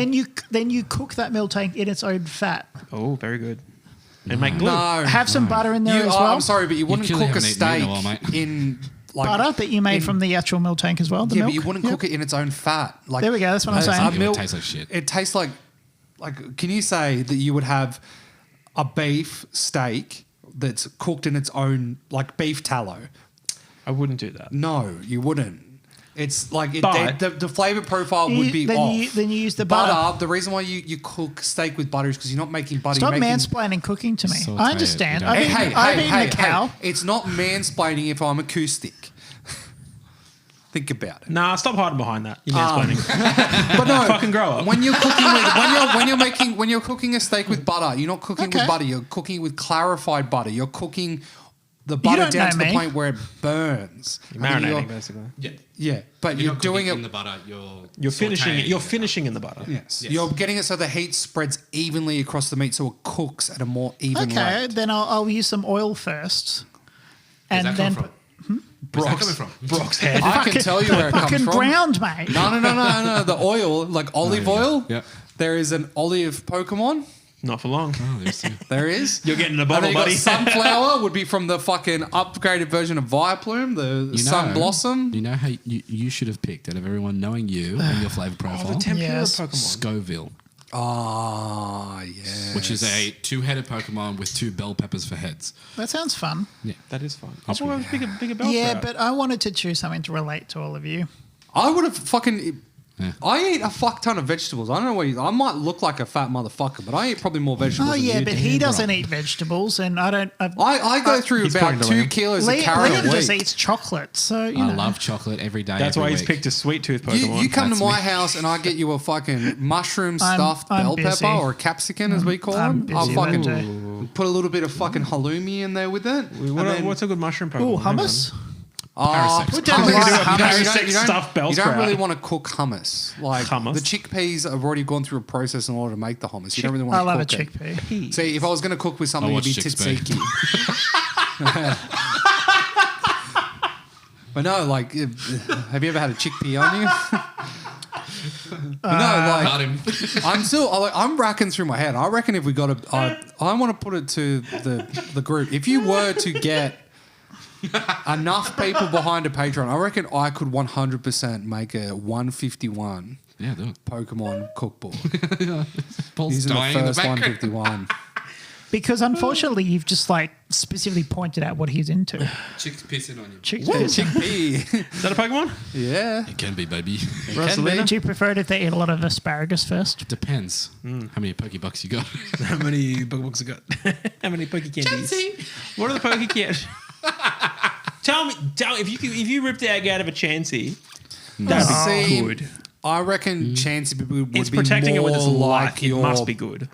Then you cook that miltank in its own fat. Oh, very good. And make glue. No. Have some butter in there You, as well. I'm sorry, but you wouldn't clearly cook a haven't eaten meat in steak a while, mate. in like Butter that you made in- from the actual miltank as well. The Yeah, milk. but you wouldn't Yep. cook it in its own fat. Like There we go, that's what I'm saying. Some people taste like shit. It tastes like can you say that you would have a beef steak that's cooked in its own like beef tallow? I wouldn't do that. No, you wouldn't. It's like But- the flavor profile You- would be then off. you use the butter. The reason why you cook steak with butter is because you're not making butter. Stop you're making, mansplaining cooking to me. Saute I it, understand. you don't- I've eaten a cow. It's not mansplaining if I'm acoustic. Think about it. Nah, stop hiding behind that. You're mansplaining. But no, Fucking grow up. When you're cooking when you're cooking a steak with butter, you're not cooking Okay. with butter. You're cooking with clarified butter. You're cooking the butter don't down know to the me. point where it burns. You're And then marinating, basically. Yeah, but you're not doing cooking it. in the butter. You're finishing it. sautéing You're finishing in the butter. Yes. Yes. You're getting it so the heat spreads evenly across the meat so it cooks at a more even Okay, rate. then I'll use some oil first. Where's And that then coming from? Where's that coming from? Brock's head. I can tell you where it comes fucking from. ground, mate. No. The oil, like olive oil. Yeah. There is an olive Pokemon. Not for long. Oh, there's There is. You're getting a And bottle, then you got buddy. sunflower would be from the fucking upgraded version of Vileplume, the Sun Blossom. You know how you should have picked out of everyone knowing you and your flavor profile. Oh, the tempura Yes. Pokemon. Scoville, Ah, yeah. which is a 2-headed Pokemon with 2 bell peppers for heads. That sounds fun. Yeah. That is fun. I That's thought it was bigger bell Yeah, for it. but I wanted to choose something to relate to all of you. I would have fucking. Yeah. I eat a fuck ton of vegetables. I don't know what I might look like a fat motherfucker, but I eat probably more vegetables. Oh than yeah, you but do. he doesn't eat vegetables, and I don't. I go through He's about pointing to 2 Liam. kilos of carrot Liam a just week. eats chocolate, so you I know. love chocolate every day. That's every why he's week. picked a sweet tooth Pokemon. You come That's to my me. house and I get you a fucking mushroom stuffed I'm bell busy. pepper or a capsicum as we call I'm them. I'll busy that fucking day. put a little bit of fucking halloumi in there with it. What's a good mushroom Pokemon? Ooh, hummus. Oh, Parasect. Put down Hummus. hummus. Parasect stuffed you don't really Bellsprout. want to cook hummus. Like Hummus? the chickpeas have already gone through a process in order to make the hummus. You don't really I want love to a cook it. chickpea. See, if I was going to cook with something, I it'd be watched Chickpea. tzatziki. But no, like, have you ever had a chickpea on you? But no, like, Got him. I'm racking through my head. I reckon if we got I want to put it to the group. If you were to get enough people behind a Patreon, I reckon I could 100% make a 151 Yeah, do it. Pokemon cookbook Paul's using the dying in the first background. 151. Because unfortunately, you've just like specifically pointed out what he's into. Chicks pissing on you. Chickpeas. Chickpea. Is that a Pokemon? Yeah. It can be, baby. Rosalina? Would you prefer it if they eat a lot of asparagus first? Depends how many Pokebucks you got. How many Pokebooks I got? How many Poke Candies? What are the Poke Candies? tell me if you ripped the egg out of a Chansey, that'd be See, good. I reckon Chansey would It's be protecting it more with its like life. It your, must be good.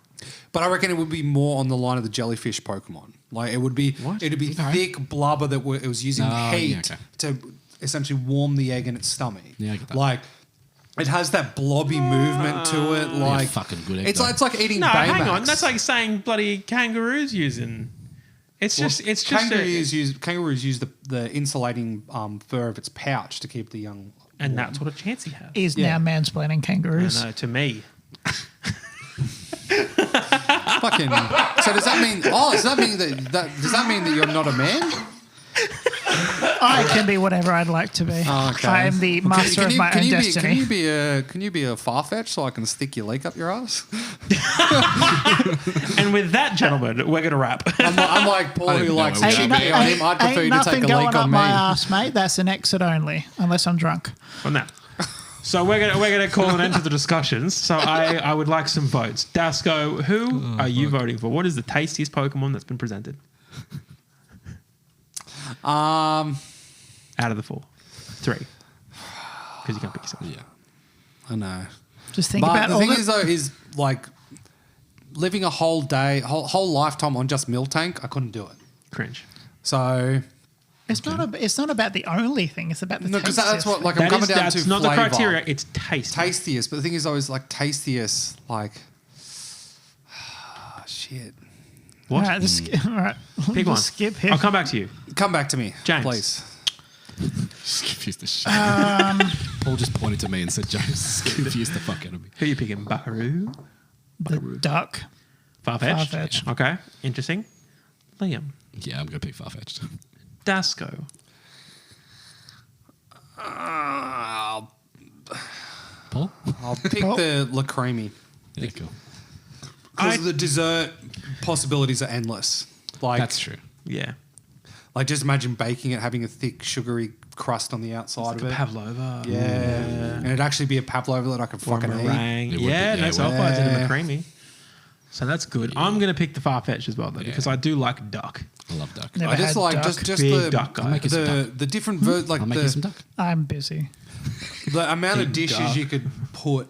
But I reckon it would be more on the line of the jellyfish Pokemon. Like it would be, it'd be Okay. thick blubber that it was using Oh, heat yeah, okay. to essentially warm the egg in its stomach. Yeah, I get that. Like it has that blobby movement to it. Like fucking good egg, it's though. like it's like eating No, Baymax. hang on. That's like saying bloody kangaroos using. It's just kangaroos use the insulating fur of its pouch to keep the young. and that's what a Chansey has. Is Yeah. now mansplaining kangaroos. No, to me. Fucking. So does that mean? Oh, does that mean does that mean that you're not a man? I can be whatever I'd like to be. Oh, okay. I am the master of my own destiny. Can you be a Farfetch so I can stick your leg up your ass? And with that, gentlemen, we're going to wrap. I'm like Paul didn't who know likes it was to that cheat big. me on him. I'd prefer you to nothing take a going leak up on my me. ass, mate. That's an exit only, unless I'm drunk. On that. So we're gonna call an end to the discussions. So I would like some votes. Dasco, who are you voting for? What is the tastiest Pokemon that's been presented out of the 4? 3. Because you can't pick yourself. Yeah. I know. Just think But about the all thing the... is though, is like living a whole day, whole lifetime on just Miltank, I couldn't do it. Cringe. So It's not about the only thing. It's about the no, because tastiest that's what thing. like I'm coming down That's to not the flavour. criteria. It's taste. Tastiest, but the thing is always like tastiest, like shit. What? All right, all right. Pick Just one. Skip him. I'll come back to you. Come back to me, James. please. Just confused the shit. Paul just pointed to me and said, James, confused the fuck out of me. Who are you picking? Buckaroo? The duck. Farfetch'd? Farfetch'd. Okay. Interesting. Liam. Yeah, I'm going to pick Farfetch'd. Dasco. Paul? I'll pick the La Creme Yeah, cool. because the dessert possibilities are endless. Like That's true. Yeah. Like just imagine baking it, having a thick sugary crust on the outside Like of a it. pavlova. Yeah. And it'd actually be a pavlova that I could Or fucking eat. meringue. It would be, Yeah, yeah, no it sulfides would. in the creamy. So that's good. I'm going to pick the Farfetch as well, though, because I do like duck. I love duck. Never I just had like duck. just Big the duck guy. I'll make you some duck. the different like I'll make you some duck. I'm busy. the amount of Big dishes duck. you could put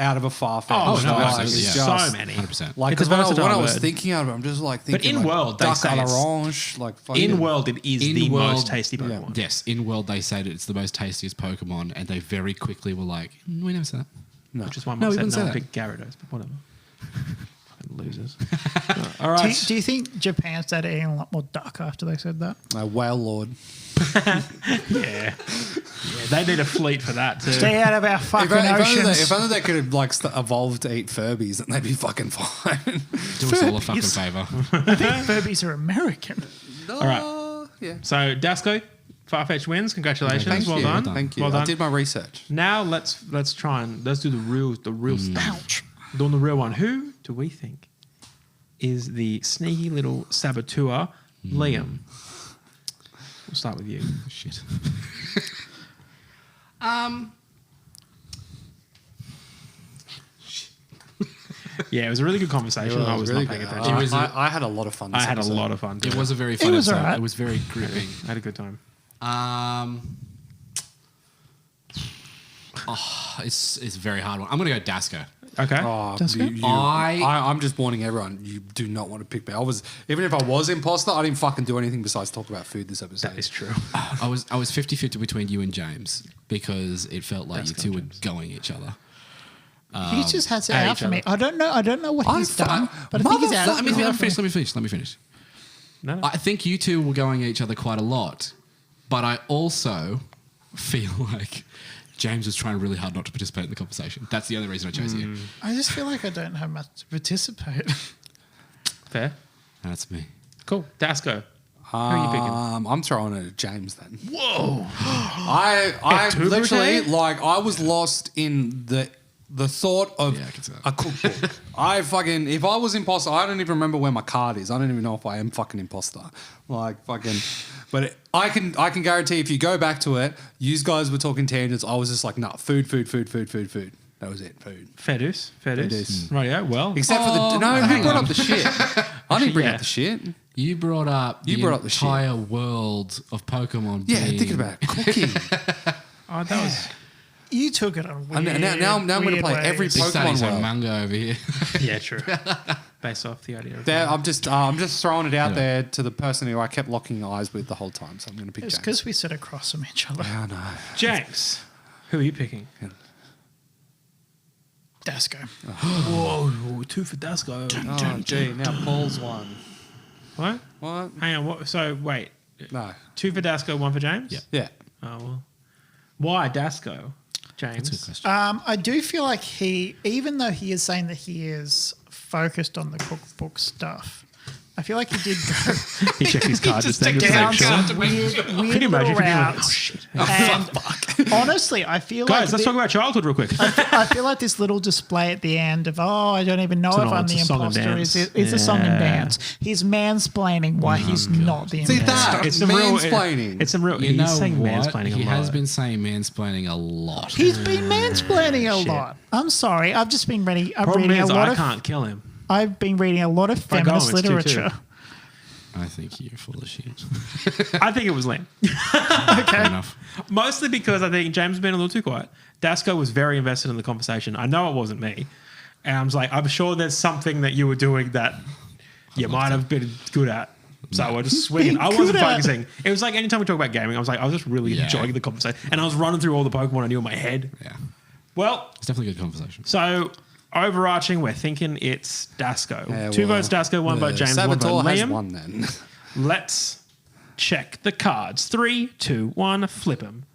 out of a Farfetch. Oh, no, Like, absolutely, it's yeah. so just- many. 100%. Like, It's a because when I versatile was word. thinking of it, I'm just like thinking. in like, world, they duck say à it's- l'orange, like fucking- In world, it is In the world- most tasty yeah. Pokemon. Yes, in world they say that it's the most tastiest Pokemon, and they very quickly were like, we never said that. No. Which is why No, Mum we said wouldn't say no that. big Gyarados, but whatever. Fucking losers. All Do, right. do you think Japan started eating a lot more duck after they said that? Whale Lord. Yeah. They need a fleet for that too. Stay out of our fucking oceans. If only they could have like evolve to eat Furbies, then they'd be fucking fine. Do us all a fucking favour. I think Furbies are American. All right. Yeah. So Dasco, Farfetch wins. Congratulations. Thank well you. done. Thank you. Well done. I did my research. Now let's try and let's do the real stuff. Doing the real one. Who do we think is the sneaky little saboteur? Liam. We'll start with you. Shit. Yeah, it was a really good conversation. I was really not paying good. attention. I had a lot of fun. I this had a episode. lot of fun. It too. was a very fun was episode. alright. It was very gripping. I had a good time. It's a very hard one. I'm going to go Dasco. Okay. Oh, That's good. I'm just warning everyone. You do not want to pick me. Even if I was imposter, I didn't fucking do anything besides talk about food this episode. That is true. I was 50-50 between you and James because it felt like you Dasco two were James. going each other. He just has it at out each for me. other. I don't know what he's done, but I think he's out. Let me finish. No. I think you two were going at each other quite a lot, but I also feel like James was trying really hard not to participate in the conversation. That's the only reason I chose you. I just feel like I don't have much to participate. Fair. That's me. Cool. Dasco. Who are you picking? I'm throwing it at James then. Whoa. I Two literally brigade? like I was lost in the thought of Yeah, I can see that. a cookbook. If I was imposter, I don't even remember where my card is. I don't even know if I am fucking imposter. Like fucking, but I can guarantee if you go back to it, you guys were talking tangents. I was just like, nah, food. That was it, food. Fair dues. dues. Right, yeah, well. Except for the no, who brought up the shit? I didn't bring Yeah. up the shit. You brought up You the brought up the shit. entire world of Pokemon. Yeah, being, thinking about cooking. Oh, that was. You took it on And weird, now I'm going to weird play every ways. Big Pokemon Daddy's world. manga over here. Yeah, true. Based off the idea of. I'm just throwing it out Yeah. there to the person who I kept locking eyes with the whole time. So I'm going to pick It's James. because we sit across from each other. Oh, no. James. Who are you picking? Dasco. Whoa, two for Dasco. Oh, gee. Now Paul's one. What? What? Hang on. What? So, wait. No. Two for Dasco, one for James? Yeah. Yeah. Oh, well. Why Dasco, James? That's a good question. I do feel like even though he is saying that he is focused on the cookbook stuff, I feel like he did go He checked his card just then to down make sure. some weird Can you little imagine if you like, routes. oh shit. And honestly, I feel Guys, like let's talk about childhood real quick. I feel like this little display at the end of I don't even know It's if an- I'm it's the a song and imposter. dance. It's a song and Yeah. dance. He's mansplaining why he's not the See imposter. that? It's some real. Mansplaining. It's some real. You He's know saying what? mansplaining He a lot. has been saying mansplaining a lot. He's been mansplaining a Shit. lot. I'm sorry. I've just been reading. I'm Problem reading is, a lot I of. can't kill him. I've been reading a lot of I go, feminist it's 2-2. literature. I think you're full of shit. I think it was Liam. Fair enough. Mostly because I think James has been a little too quiet. Dasco was very invested in the conversation. I know it wasn't me. And I was like, I'm sure there's something that you were doing that you might have been good at. So I just swinging. I wasn't good at- focusing. It was like anytime we talk about gaming, I was just really Yeah. enjoying the conversation. And I was running through all the Pokemon I knew in my head. Yeah. Well, It's definitely a good conversation. so overarching, we're thinking it's Dasco. Yeah, Two well, votes Dasco, one vote James, one Saboteur vote has Liam. one then. Let's check the cards. 3, 2, 1, flip them.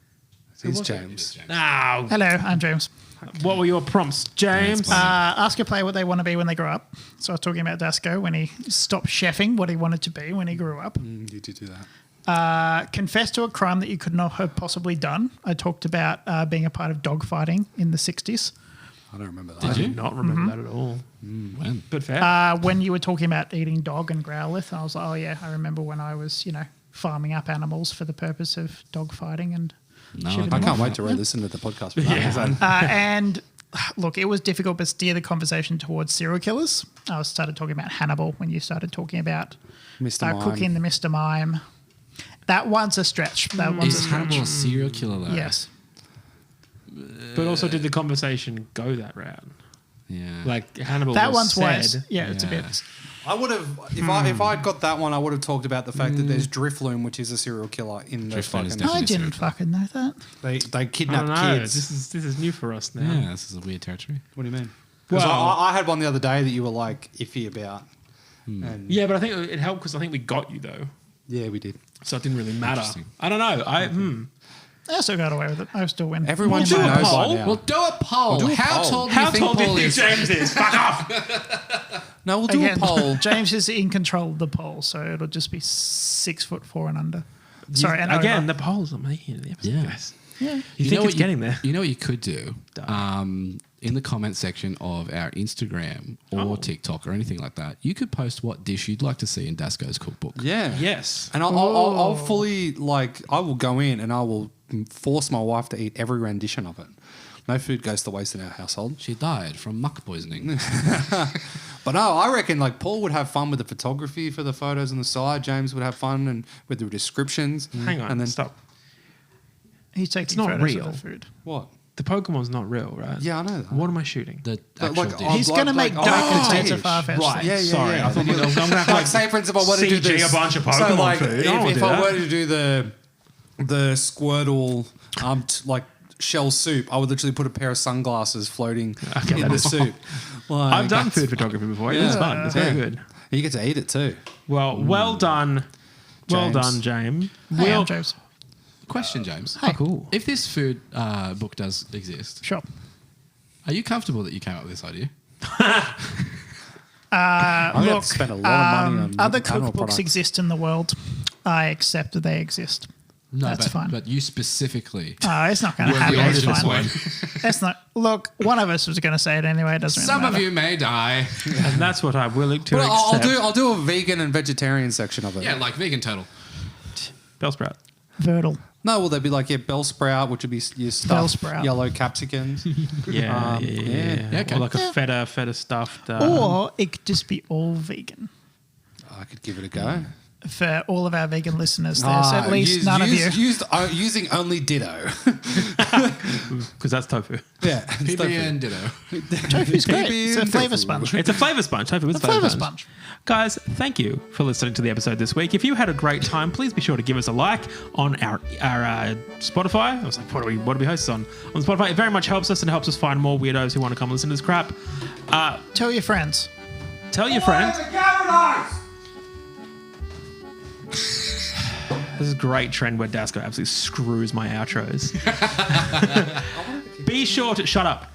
He's James. Now, Hello, I'm James. what were your prompts, James? Ask a player what they want to be when they grow up. So I was talking about Dasco when he stopped chefing, what he wanted to be when he grew up. You did do that. Confess to a crime that you could not have possibly done. I talked about being a part of dogfighting in the 60s. I don't remember that. I Did you? do not remember that at all. When? But fair. When you were talking about eating dog and growlithe, I was like, oh yeah, I remember when I was, farming up animals for the purpose of dogfighting and No, shipping I them can't off. wait to re-listen to the podcast. For that Yeah, one. so- And look, it was difficult, but steer the conversation towards serial killers. I started talking about Hannibal when you started talking about Mr. Mime. cooking the Mr. Mime. That one's a stretch. That one's a Is stretch. Hannibal a serial killer though? Yes. But also, did the conversation go that route? Yeah. Like Hannibal That was one's said, worse. Yeah, it's a bit. I would have if I'd got that one. I would have talked about the fact that there's Drifloon, which is a serial killer in those Drifloon is fucking. definitely- I didn't fucking know that. They I kidnap don't know. kids. This is new for us now. Yeah, this is a weird territory. What do you mean? Because Well- I had one the other day that you were like iffy about. And Yeah, but I think it helped because I think we got you though, yeah, we did. so it didn't really matter. Interesting. I don't know. I still got away with it. I still win. Everyone We'll should do a know by poll. now. We'll do a poll. We'll do a How poll. tall do How you think tall do you Paul think is? James is? Fuck off. No, we'll do Again, a poll. James is in control of the poll, so it'll just be 6'4" and under. Sorry, and Again, over. the polls are making the episode, Yeah. guys. Yeah. You think know it's what getting there? You know what you could do? Duh. In the comment section of our Instagram or TikTok or anything like that, you could post what dish you'd like to see in Dasco's cookbook. Yeah. Yes. And I'll fully I will go in and I will force my wife to eat every rendition of it. No food goes to waste in our household. She died from muck poisoning. But no, I reckon like Paul would have fun with the photography for the photos on the side. James would have fun and with the descriptions. Hang on. And then Stop. He's taking not photos real. of the food. what? The Pokemon's not real, right? Yeah, I know that. What am I shooting? The But, actual like, dish. I'm He's going to make I'll dark make a container dish. Farfetch. Right. Yeah, yeah, Sorry. yeah. I thought I'm going to have to Like, say for instance, if I wanted to do CG this, a bunch of so Pokemon like, food. I don't wanna if do I that. were to do the Squirtle like shell soup, I would literally put a pair of sunglasses floating in that the is- soup. Like, I've done that's- food photography before. Yeah. It's fun. It's very good. You get to eat it too. Well, well done. Well James. done, James. Hey, Well, I'm James. Question, James. Hey. cool. If this food book does exist, Sure. are you comfortable that you came up with this idea? I'm going to have Look, to spend a lot of money on other animal cookbooks products. exist in the world. I accept that they exist. No, That's but, fine. But you specifically. It's not going to We're happen. beyond It's this fine. one. That's not. Look, one of us was going to say it anyway. It doesn't really Some of matter. you may die. And that's what I'm willing to But accept. I'll do a vegan and vegetarian section of it. Yeah, like vegan turtle. Bellsprout. Vertal. No, well, they'd be like bell sprout, which would be your stuffed Bellsprout. yellow capsicums. Yeah, yeah. Okay. Or like a feta stuffed. Or it could just be all vegan. I could give it a go. For all of our vegan listeners, there's at least none of you. Using only Ditto. because that's tofu. Yeah. PB and ditto. Tofu's great. PB It's a and flavour tofu. sponge. It's a flavour sponge. Tofu is A flavour sponge. Guys, thank you for listening to the episode this week. If you had a great time, please be sure to give us a like on our Spotify. I was like, what do we host on Spotify? It very much helps us and helps us find more weirdos who want to come listen to this crap. Tell your friends. Tell your friends. This is a great trend where Dasko absolutely screws my outros. Be sure to shut up.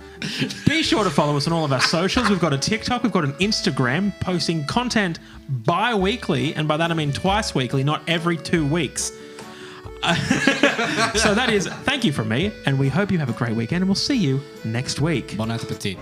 Be sure to follow us on all of our socials. We've got a TikTok, we've got an Instagram, posting content bi-weekly, and by that I mean twice weekly, not every 2 weeks. So that is thank you from me, and we hope you have a great weekend, and we'll see you next week. Bon appetit.